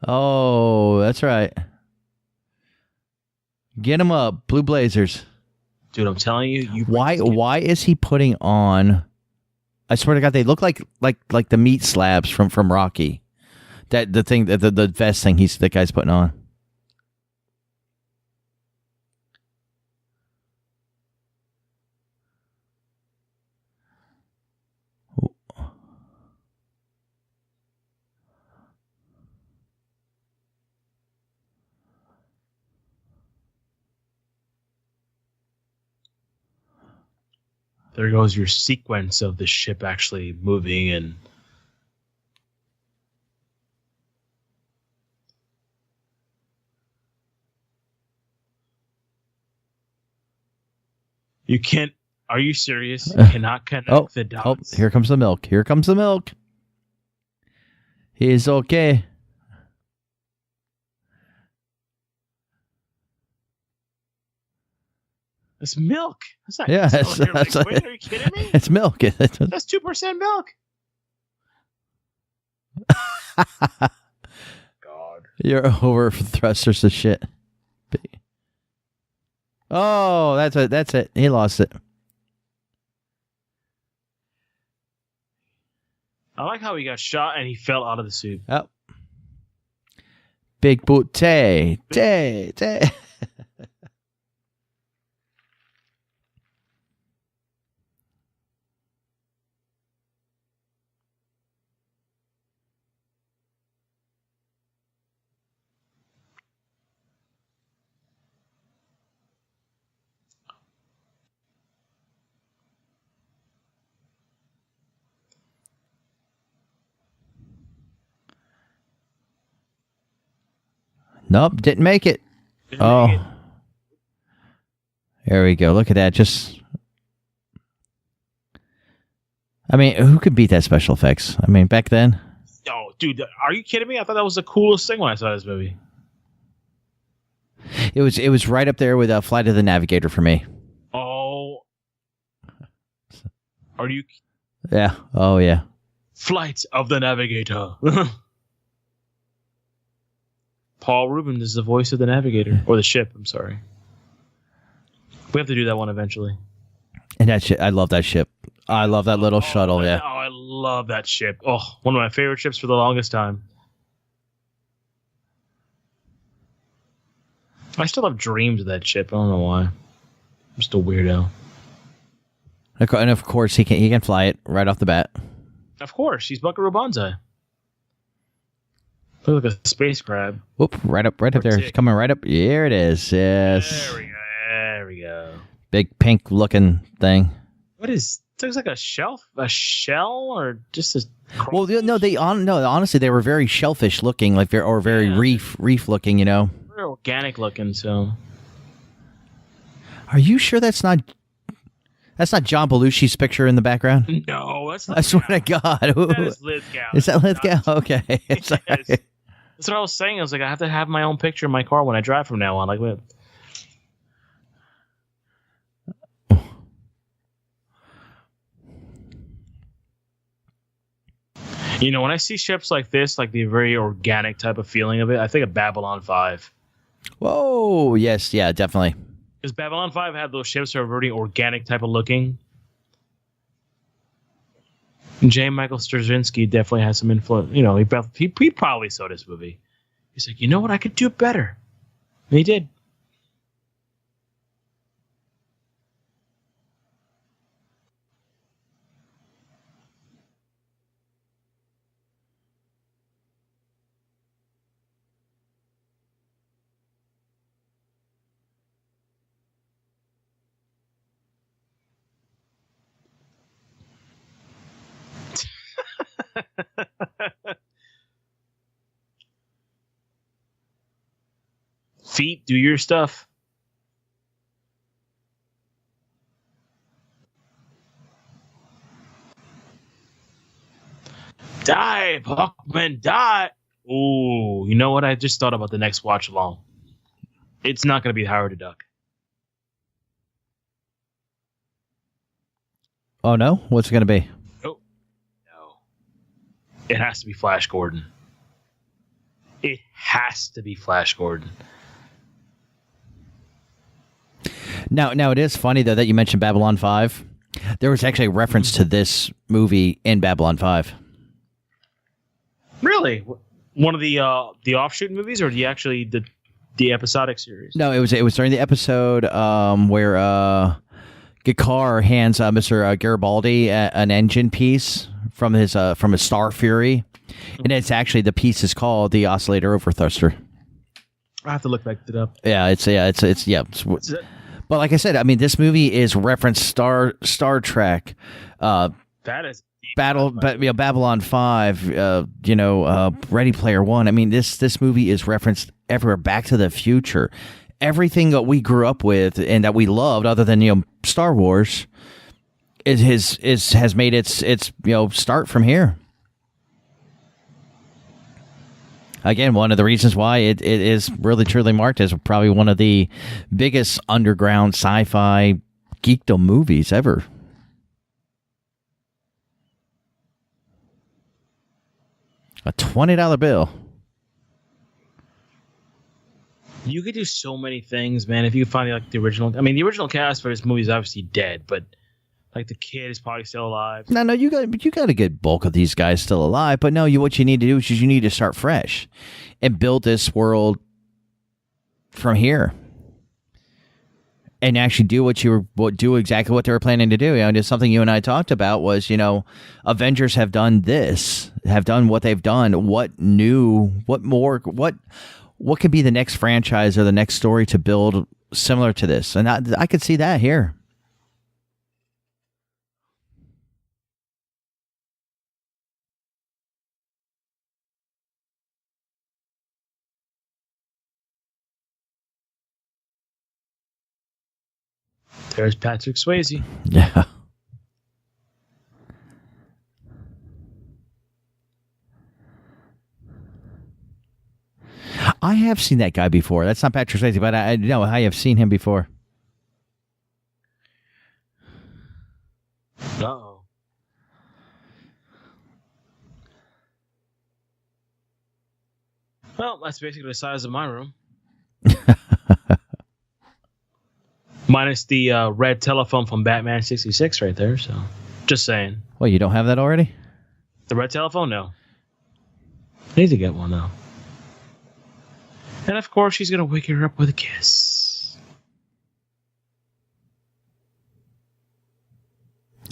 Oh, that's right. Get him up, Blue Blazers. Dude, I'm telling you. Why is he putting on? I swear to God, they look like the meat slabs from Rocky. That the thing, the vest thing the guy's putting on. There goes your sequence of the ship actually moving and. You can't. Are you serious? You cannot connect the dots. Oh, here comes the milk. He's okay. It's milk. That's not. Yeah, wait, are you kidding me? It's milk. That's 2% milk. God. You're over thrusters of shit. Oh, that's it. He lost it. I like how he got shot and he fell out of the suit. Oh. Big boot tay. Nope, didn't make it. There we go. Look at that. I mean, who could beat that special effects? I mean, back then. Oh, dude, are you kidding me? I thought that was the coolest thing when I saw this movie. It was right up there with Flight of the Navigator for me. Oh. Are you... Yeah. Oh yeah. Flight of the Navigator. Paul Rubin is the voice of the Navigator, or the ship. I'm sorry. We have to do that one eventually. And that ship, I love that ship. I love that little shuttle. Yeah. Oh, I love that ship. Oh, one of my favorite ships for the longest time. I still have dreams of that ship. I don't know why. I'm just a weirdo. And of course, he can fly it right off the bat. Of course, she's Buckaroo Bonzai. Look like a space crab. Whoop! Right up there. She's coming right up. Here it is. Yes. There we go. Big pink looking thing. What is? It looks like a shell, or just a. Well, no, honestly, they were very shellfish looking, like very reef looking. You know. Very organic looking. So. Are you sure that's not John Belushi's picture in the background? No, that's not. I swear to God. That is Lithgow. Is that Lithgow? Okay. Yes. That's what I was saying. I was like, I have to have my own picture in my car when I drive from now on. Like, what? You know, when I see ships like this, like the very organic type of feeling of it, I think of Babylon 5. Whoa, yes, yeah, definitely. Because Babylon 5 had those ships that are very organic type of looking. And J. Michael Straczynski definitely has some influence. You know, he probably saw this movie. He's like, you know what, I could do better. And he did. Feet, do your stuff. Die, Buckman, die. Ooh, you know what? I just thought about the next watch along. It's not going to be Howard the Duck. Oh, no? What's it going to be? Oh, no. It has to be Flash Gordon. It has to be Flash Gordon. Now it is funny, though, that you mentioned Babylon 5. There was actually a reference to this movie in Babylon 5. Really? One of the offshoot movies, or the episodic series? No, it was during the episode where Gakar hands Mr. Garibaldi an engine piece from his Star Fury, and it's actually, the piece is called the Oscillator Overthruster. I have to look that up. Yeah, it's but like I said, I mean, this movie is referenced Star Trek. That is Babylon 5. Ready Player One. I mean, this movie is referenced everywhere. Back to the Future. Everything that we grew up with and that we loved, other than Star Wars, has made its start from here. Again, one of the reasons why it is really truly marked as probably one of the biggest underground sci-fi geekdom movies ever. A $20 bill. You could do so many things, man. If you could find like the original. I mean, the original cast for this movie is obviously dead, but like the kid is probably still alive. No, you got a good bulk of these guys still alive. But no, what you need to do is you need to start fresh and build this world from here, and actually do exactly what they were planning to do. Just something you and I talked about was, Avengers have done what they've done. What new? What more? What could be the next franchise or the next story to build similar to this? And I could see that here. There's Patrick Swayze. Yeah. I have seen that guy before. That's not Patrick Swayze, but I know I have seen him before. Uh-oh. Well, that's basically the size of my room. Minus the red telephone from Batman 66 right there. So, just saying. Well, you don't have that already? The red telephone? No. I need to get one, though. And, of course, she's going to wake her up with a kiss.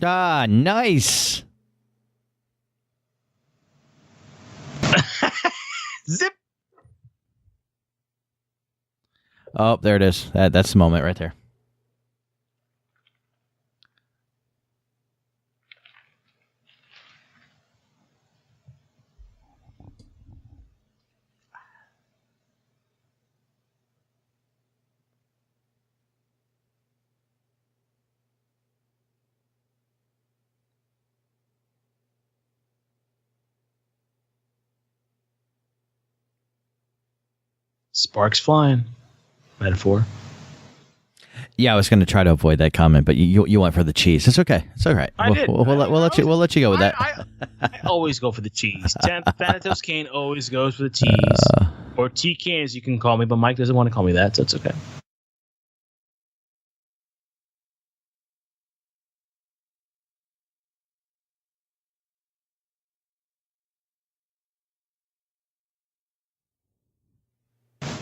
Ah, nice. Zip. Oh, there it is. That's the moment right there. Sparks flying. Metaphor. Yeah, I was going to try to avoid that comment, but you went for the cheese. It's okay. It's all right. We'll let you go with that. I always go for the cheese. Thanatos Kane always goes for the cheese. Or TK as you can call me, but Mike doesn't want to call me that, so it's okay.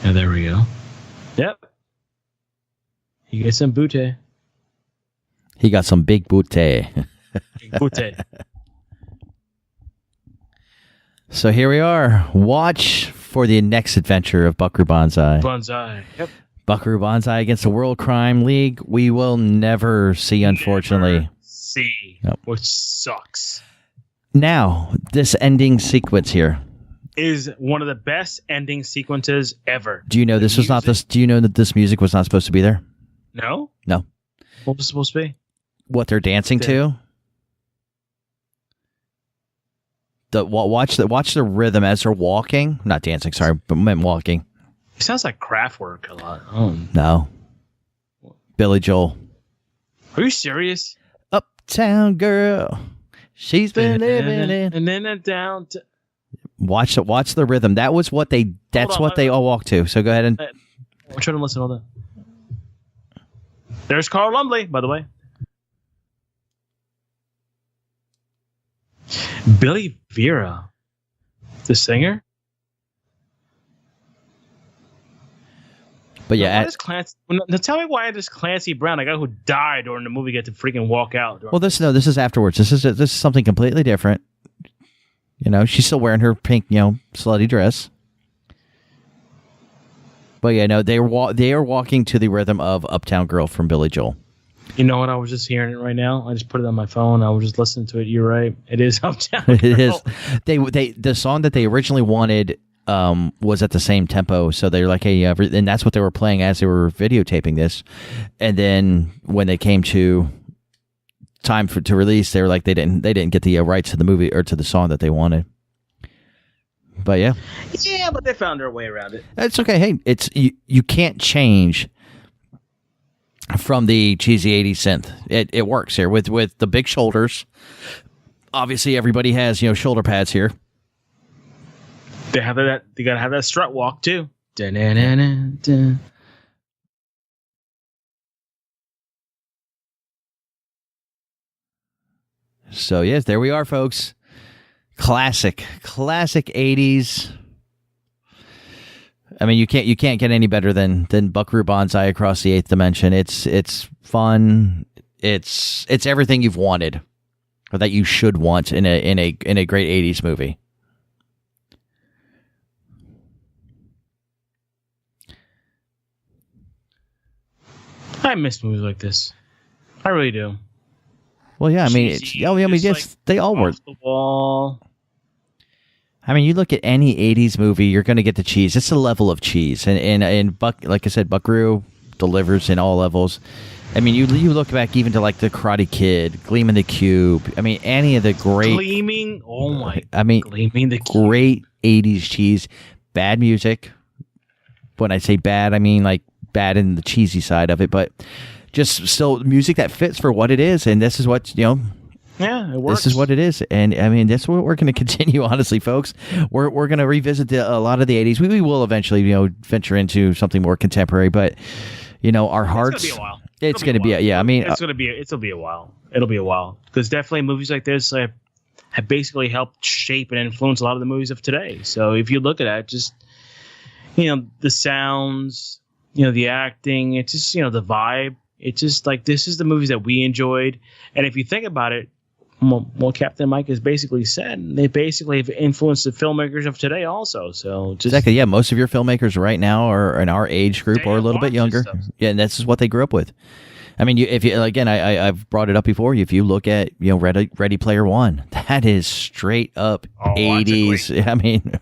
And there we go. Yep. You get some booty. He got some big booty. Booty. So here we are. Watch for the next adventure of Buckaroo Bonzai. Bonzai. Yep. Buckaroo Bonzai against the World Crime League. We will never see, unfortunately. Never see. Yep. Which sucks. Now, this ending sequence here is one of the best ending sequences ever. Do you know this was not this? Do you know that this music was not supposed to be there? No. No. What was it supposed to be? What they're dancing to? Watch the rhythm as they're walking. Not dancing, sorry, but meant walking. It sounds like Kraftwerk a lot. Oh. No. Billy Joel. Are you serious? Uptown girl. She's been living in. And then down to. Watch the rhythm. That was what they. That's what they all walk to. So go ahead and. I'm trying to listen to all that. There's Carl Lumbly, by the way. Billy Vera, the singer. But yeah, now tell me why does Clancy Brown, the guy who died during the movie, get to freaking walk out? Well, this is afterwards. This is something completely different. You know, she's still wearing her pink, slutty dress. But yeah, no, they are walking to the rhythm of Uptown Girl from Billy Joel. You know what? I was just hearing it right now. I just put it on my phone. I was just listening to it. You're right. It is Uptown Girl. It is. The song that they originally wanted was at the same tempo, so they're like, hey, and that's what they were playing as they were videotaping this. And then when they came to time to release, they were like, they didn't get the rights to the movie or to the song that they wanted. But yeah, but they found their way around it. It's okay. Hey, it's you can't change from the cheesy 80s synth. It works here with the big shoulders. Obviously, everybody has shoulder pads here. They have that. They gotta have that strut walk too. Da-na-na-na-na. So yes, there we are, folks. Classic 80s. I mean, you can't get any better than Buckaroo Bonzai across the eighth dimension. It's fun. It's everything you've wanted, or that you should want in a great 80s movie. I miss movies like this. I really do. Well, yeah, I mean, they all were. The wall. I mean, you look at any 80s movie, you're going to get the cheese. It's a level of cheese. And like I said, Buckaroo delivers in all levels. I mean, you look back even to like The Karate Kid, Gleaming the Cube. I mean, any of the great... Gleaming? Oh my... Gleaming the Cube. Great 80s cheese. Bad music. When I say bad, I mean like bad in the cheesy side of it. But just still music that fits for what it is. And this is what, Yeah, it works. This is what it is, and I mean that's what we're going to continue. Honestly, folks, we're going to revisit a lot of the '80s. We will eventually, venture into something more contemporary, but our hearts. It's going to be a while. It's going to be yeah. I mean, it'll be a while. It'll be a while because definitely movies like this have basically helped shape and influence a lot of the movies of today. So if you look at it, just the sounds, the acting, it's just the vibe. It's just like this is the movies that we enjoyed, and if you think about it. Well, Captain Mike has basically said they basically have influenced the filmmakers of today also. So exactly, yeah. Most of your filmmakers right now are in our age group or a little bit younger. Yeah, and that's just what they grew up with. I mean, if you again, I've brought it up before. If you look at Ready Player One, that is straight up 80s. I mean,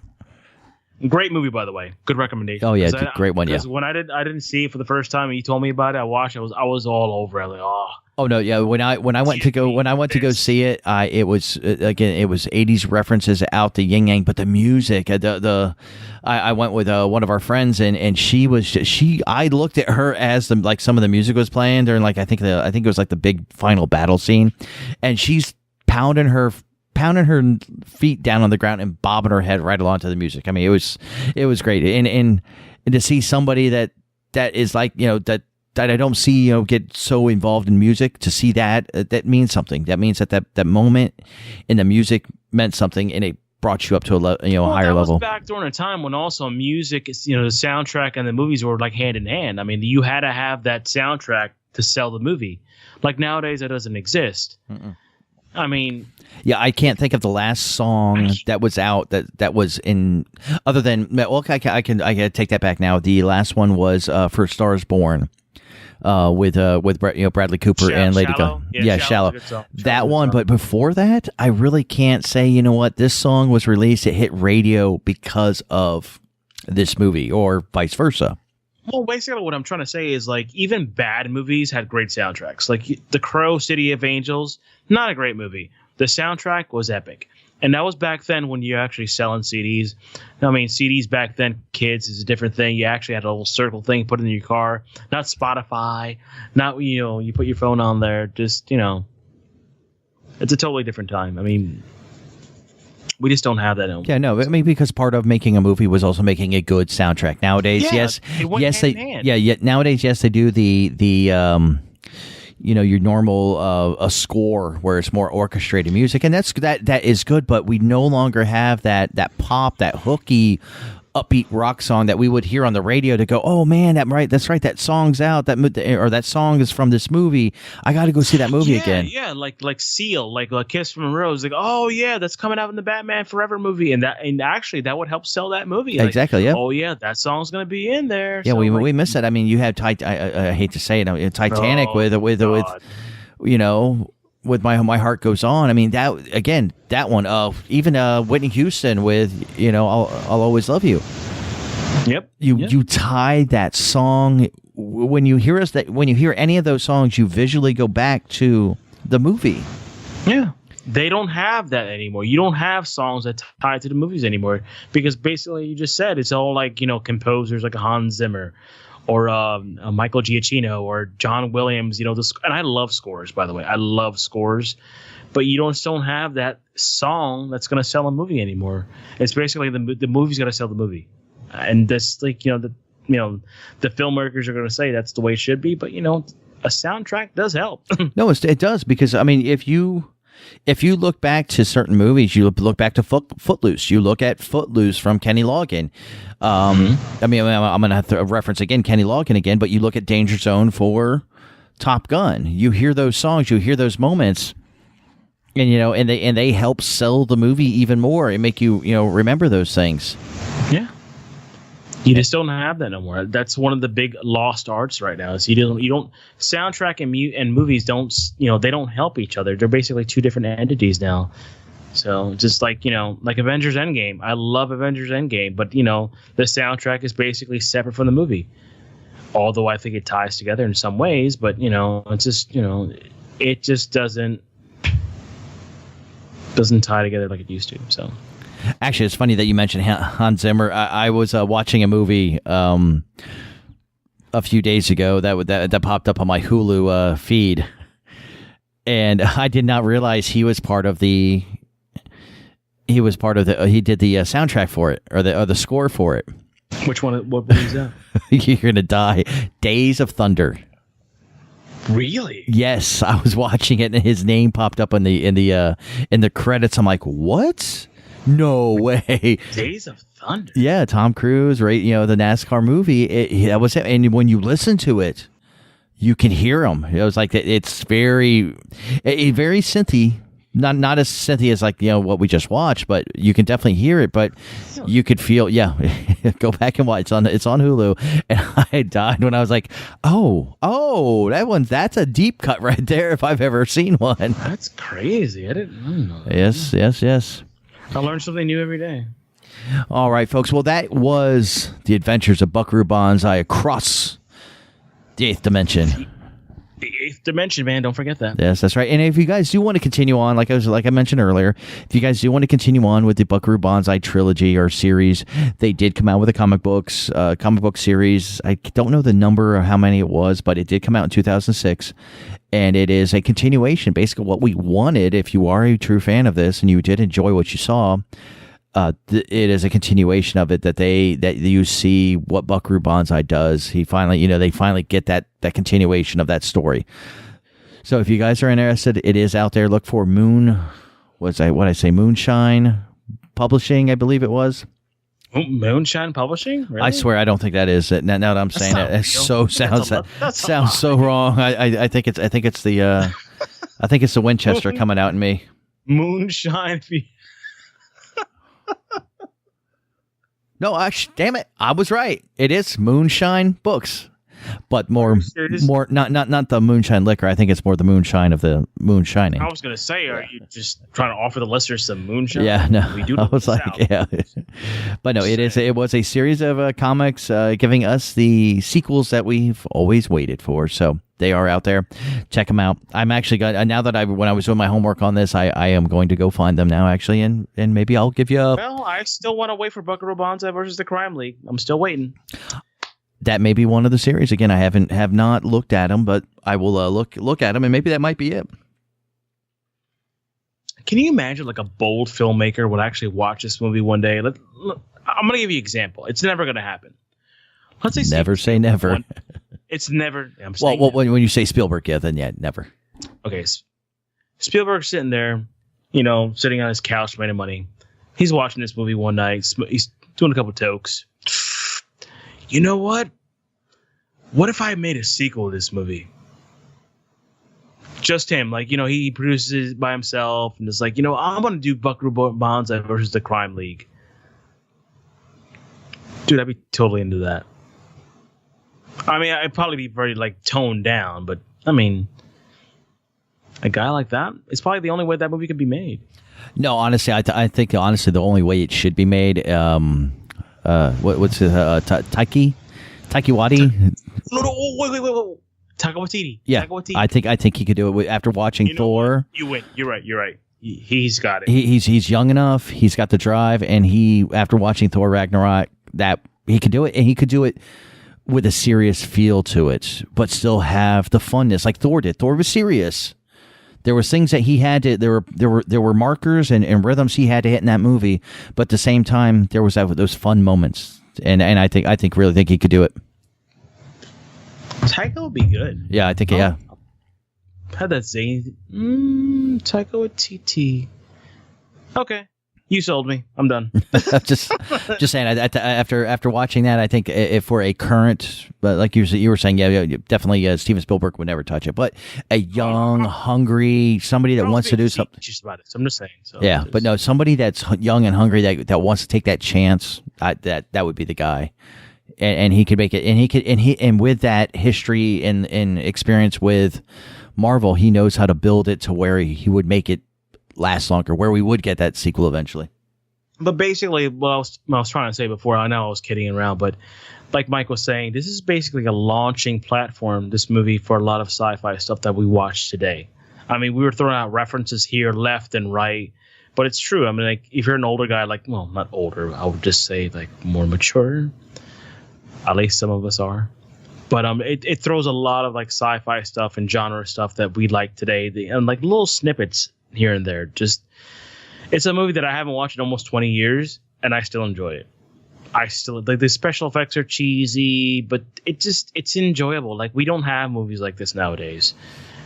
great movie, by the way. Good recommendation. Oh yeah, great one. Yeah. Because when I didn't see it for the first time, and you told me about it. I watched. I was all over it. Like, oh. Oh no, yeah. When I went to go see it, it was 80s references out the yin yang, but the music, I went with one of our friends and I looked at her as some of the music was playing during I think it was the big final battle scene, and she's pounding her feet down on the ground and bobbing her head right along to the music. I mean, it was great, and to see somebody that is that I don't see, get so involved in music, to see that means something. That means that moment in the music meant something, and it brought you up to a higher level. Was back during a time when also music, the soundtrack and the movies were hand in hand. I mean, you had to have that soundtrack to sell the movie. Like nowadays, that doesn't exist. Mm-mm. I mean, yeah, I can't think of the last song that was out that was in other than I can take that back now. The last one was for Stars Born. With Bradley Cooper and Lady Gaga. Yeah, Shallow. That one, but before that, I really can't say, this song was released, it hit radio because of this movie or vice versa. Well, basically what I'm trying to say is even bad movies had great soundtracks. Like The Crow, City of Angels, not a great movie. The soundtrack was epic. And that was back then when you're actually selling CDs. I mean, CDs back then, kids, is a different thing. You actually had a little circle thing put in your car. Not Spotify. Not, you put your phone on there. Just, it's a totally different time. I mean, we just don't have that anymore. Yeah, no, I mean, because part of making a movie was also making a good soundtrack. Nowadays, nowadays, yes, they do the your normal a score where it's more orchestrated music, and that is good, but we no longer have that pop, that hooky upbeat rock song that we would hear on the radio to go, oh man, that's right, that song's out, that song is from this movie, I got to go see that movie again. Yeah, like Seal, like A Kiss from a Rose, oh yeah, that's coming out in the Batman Forever movie, and actually that would help sell that movie. Exactly, yeah. Oh yeah, that song's gonna be in there. Yeah, so we missed it. I mean, you had I hate to say it, Titanic with with My Heart Goes On. I mean, that one, even Whitney Houston with I'll Always Love You. Yep. You tie that song when you hear any of those songs, you visually go back to the movie. Yeah. They don't have that anymore. You don't have songs that tie to the movies anymore because basically you just said it's all composers like Hans Zimmer or Michael Giacchino or John Williams, and I love scores, by the way. I love scores, but you don't have that song that's going to sell a movie anymore. It's basically the movie's got to sell the movie, and that's the filmmakers are going to say that's the way it should be. But a soundtrack does help. No, it does, because I mean, if you look back to certain movies, you look back to Footloose. You look at Footloose from Kenny Loggins. I mean, I'm going to have to reference again Kenny Loggins again, but you look at Danger Zone for Top Gun. You hear those songs, you hear those moments, and and they help sell the movie even more and make you remember those things. Yeah. You just don't have that no more. That's one of the big lost arts right now. Is you don't soundtrack and movies don't they don't help each other. They're basically two different entities now. So just like Avengers Endgame. I love Avengers Endgame, but the soundtrack is basically separate from the movie. Although I think it ties together in some ways, but it's just it just doesn't tie together like it used to. So. Actually, it's funny that you mentioned Hans Zimmer. I was watching a movie a few days ago that popped up on my Hulu feed, And I did not realize he was part of the. He did the soundtrack for it, or the score for it. Which one? What movie is that? You're gonna die. Days of Thunder. Really? Yes, I was watching it and his name popped up in the credits. I'm like, what? No way. Days of Thunder. Yeah, Tom Cruise, right? You know, the NASCAR movie. That was it. And when you listen to it, you can hear him. It was like it's very synthy. Not as synthy as like, you know, what we just watched, but you can definitely hear it. But you could feel, yeah. Go back and watch. It's on Hulu, and I died when I was like, oh, that's a deep cut right there if I've ever seen one. That's crazy. I didn't know that. Yes. I learn something new every day. All right, folks. Well, that was the adventures of Buckaroo Bonzai across the eighth dimension. The eighth dimension, man. Don't forget that. Yes, that's right. And if you guys do want to continue on, like I mentioned earlier, if you guys do want to continue on with the Buckaroo Bonzai trilogy or series, they did come out with a comic book series. I don't know the number or how many it was, but it did come out in 2006. And it is a continuation, basically what we wanted. If you are a true fan of this and you did enjoy what you saw, it is a continuation of it that you see what Buckaroo Bonzai does. They finally get that continuation of that story. So if you guys are interested, it is out there. Look for Moonshine Publishing, I believe it was. Moonshine Publishing? Really? I swear I don't think that is it. Now that I'm saying it, it sounds so wrong. I think it's the Winchester coming out in me. Moonshine. No, actually, damn it, I was right. It is Moonshine Books, but more not the moonshine liquor. I think it's more the moonshine of the moonshining. I was gonna say, are you just trying to offer the listeners some moonshine? Yeah, no. We do. I was like, yeah, but no, it was a series of comics giving us the sequels that we've always waited for. So they are out there. Check them out. I'm actually going now that when I was doing my homework on this, I am going to go find them now actually, and maybe I'll give you a. Well, I still want to wait for Buckaroo Bonzai versus the Crime League. I'm still waiting. That may be one of the series. Again, I have not looked at them, but I will look at them, and maybe that might be it. Can you imagine like a bold filmmaker would actually watch this movie one day? I'm going to give you an example. It's never going to happen. Let's say never say never. It's never. I'm saying well, when you say Spielberg, yeah, then yeah, never. Okay, Spielberg's sitting there, sitting on his couch, making money. He's watching this movie one night. He's doing a couple tokes. You know what? What if I made a sequel to this movie? Just him, he produces it by himself, and it's like, I'm gonna do Buckaroo Bonzai versus the Crime League. Dude, I'd be totally into that. I mean, I'd probably be very toned down, but I mean, a guy like that is probably the only way that movie could be made. No, honestly, I think honestly the only way it should be made. What's it? Taiki Waititi? No, wait. Taika Waititi. Yeah, Taika Waititi. I think he could do it after watching Thor. You win. You're right. He's got it. He's young enough. He's got the drive, and after watching Thor Ragnarok, that he could do it, and he could do it with a serious feel to it, but still have the funness like Thor did. Thor was serious. There was things that he had to. There were markers and rhythms he had to hit in that movie, but at the same time, there was those fun moments, and I really think he could do it. Taika would be good. Yeah, I think yeah. Had that zany. Taika Waititi. Okay, you sold me. I'm done. just saying. After watching that, I think if for a current, but like you were saying, yeah, definitely Steven Spielberg would never touch it. But a young, hungry somebody that wants to do something. Just about it. So I'm just saying. So yeah, but no, somebody that's young and hungry that wants to take that chance. That would be the guy, and he could make it. And with that history and experience with Marvel, he knows how to build it to where he would make it last longer, where we would get that sequel eventually. But basically, what I was trying to say before, I know I was kidding around, but like Mike was saying, this is basically a launching platform, this movie, for a lot of sci-fi stuff that we watch today. I mean, we were throwing out references here, left and right, but it's true. I mean, if you're an older guy, not older, I would just say more mature. At least some of us are. But it throws a lot of like sci-fi stuff and genre stuff that we like today, and like little snippets here and there. Just it's a movie that I haven't watched in almost 20 years, and I still enjoy it. I still like the special effects are cheesy, but it's enjoyable. Like we don't have movies like this nowadays,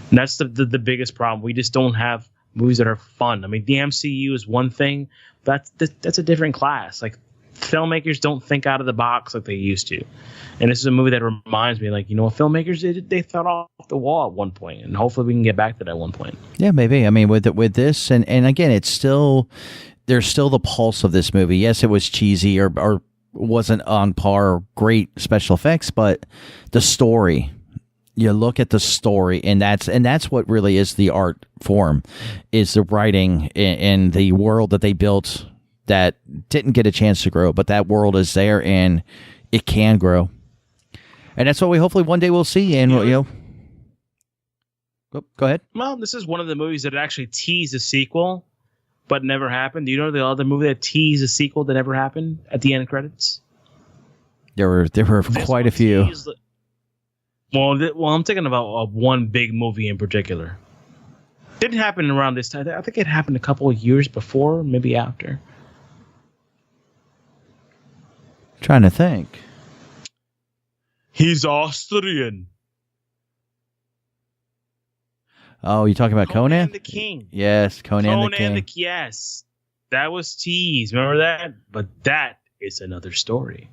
and that's the biggest problem. We just don't have movies that are fun. I mean, the MCU is one thing, but that's a different class. Like filmmakers don't think out of the box like they used to, and this is a movie that reminds me, like, you know, filmmakers they thought off the wall at one point, and hopefully we can get back to that at one point. Yeah, maybe. I mean, with this, and again, it's still there's still the pulse of this movie. Yes, it was cheesy or wasn't on par or great special effects, but the story. You look at the story, and that's what really is the art form, is the writing and the world that they built that didn't get a chance to grow, but that world is there and it can grow, and that's what we hopefully one day we'll see. And you know, go ahead. Well, this is one of the movies that actually teased a sequel, but never happened. Do you know the other movie that teased a sequel that never happened at the end of credits? There were quite a few. Well, I'm thinking about one big movie in particular. Didn't happen around this time. I think it happened a couple of years before, maybe after. Trying to think. He's Austrian. Oh, you talking about Conan the King? Yes, Conan the King. Yes, that was teased. Remember that? But that is another story.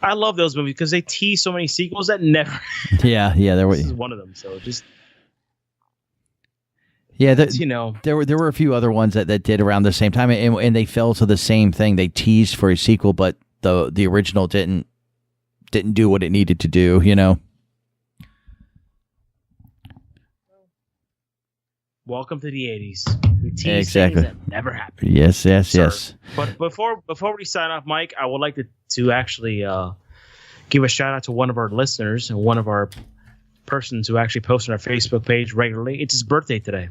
I love those movies because they tease so many sequels that never. Yeah, there was. This is one of them. So just. Yeah, you know, there were a few other ones that did around the same time, and they fell to the same thing. They teased for a sequel, but the original didn't do what it needed to do. You know. Welcome to the 80s. We tease things that never happened. Yes. But before we sign off, Mike, I would like to actually give a shout out to one of our listeners and one of our persons who actually posts on our Facebook page regularly. It's his birthday today.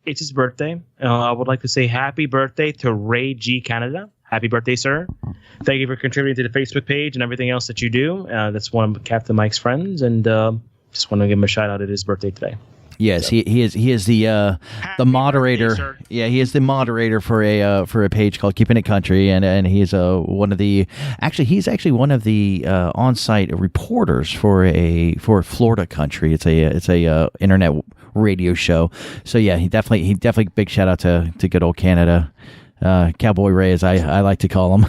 It's his birthday. I would like to say happy birthday to Ray G. Canada. Happy birthday, sir. Thank you for contributing to the Facebook page and everything else that you do. That's one of Captain Mike's friends, and just want to give him a shout out at his birthday today. Yes, so. he is the moderator. Birthday, yeah, he is the moderator for a page called Keeping It Country, and he's one of the he's one of the on-site reporters for Florida Country. It's a internet radio show. So yeah, he definitely big shout out to good old Canada. Cowboy Ray, as I like to call him.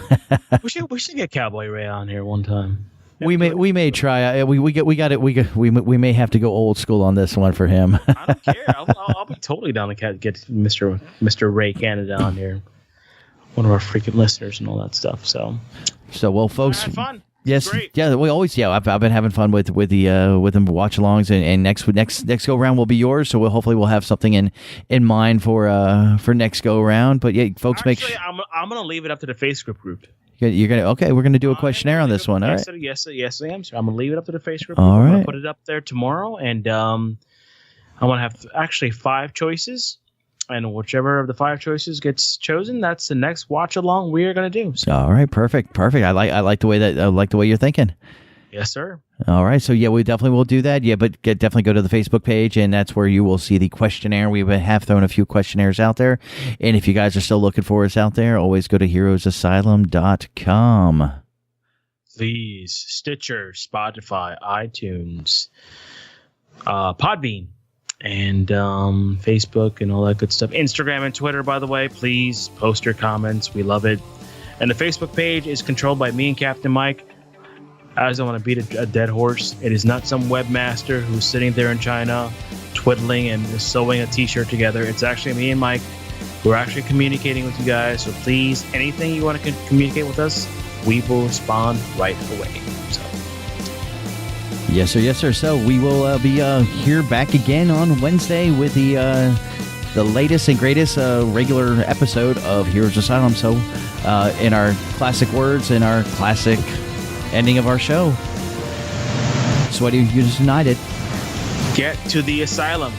we should get Cowboy Ray on here one time. We may try. We may have to go old school on this one for him. I don't care. I'll be totally down to get Mr. Ray Canada on here, one of our freaking listeners and all that stuff. So well, folks. I had fun. Yes, great. Yeah. We always I've been having fun with them watch-alongs, and next go round will be yours. So we'll have something in mind for next go round. But yeah, folks, actually, I'm gonna leave it up to the Facebook group. You're gonna we're gonna do a questionnaire on this one. All right. Yes, I am. So I'm gonna leave it up to the Facebook group. All right. I'm gonna put it up there tomorrow, and I'm gonna have actually 5 choices, and whichever of the 5 choices gets chosen, that's the next watch along we are gonna do. So. All right, perfect. I like the way you're thinking. Yes, sir. All right, so yeah, we definitely will do that. Yeah, but definitely go to the Facebook page, and that's where you will see the questionnaire. We have thrown a few questionnaires out there, and if you guys are still looking for us out there, always go to heroesasylum.com. Please, Stitcher, Spotify, iTunes, Podbean, and Facebook, and all that good stuff. Instagram and Twitter, by the way. Please post your comments. We love it. And the Facebook page is controlled by me and Captain Mike. I just don't want to beat a dead horse. It is not some webmaster who's sitting there in China twiddling and sewing a t-shirt together. It's actually me and Mike who are actually communicating with you guys. So please, anything you want to communicate with us, we will respond right away. So. Yes, sir. So we will be here back again on Wednesday with the latest and greatest regular episode of Heroes Asylum. So in our classic words, in our classic ending of our show, Sweaty United. Get to the asylum.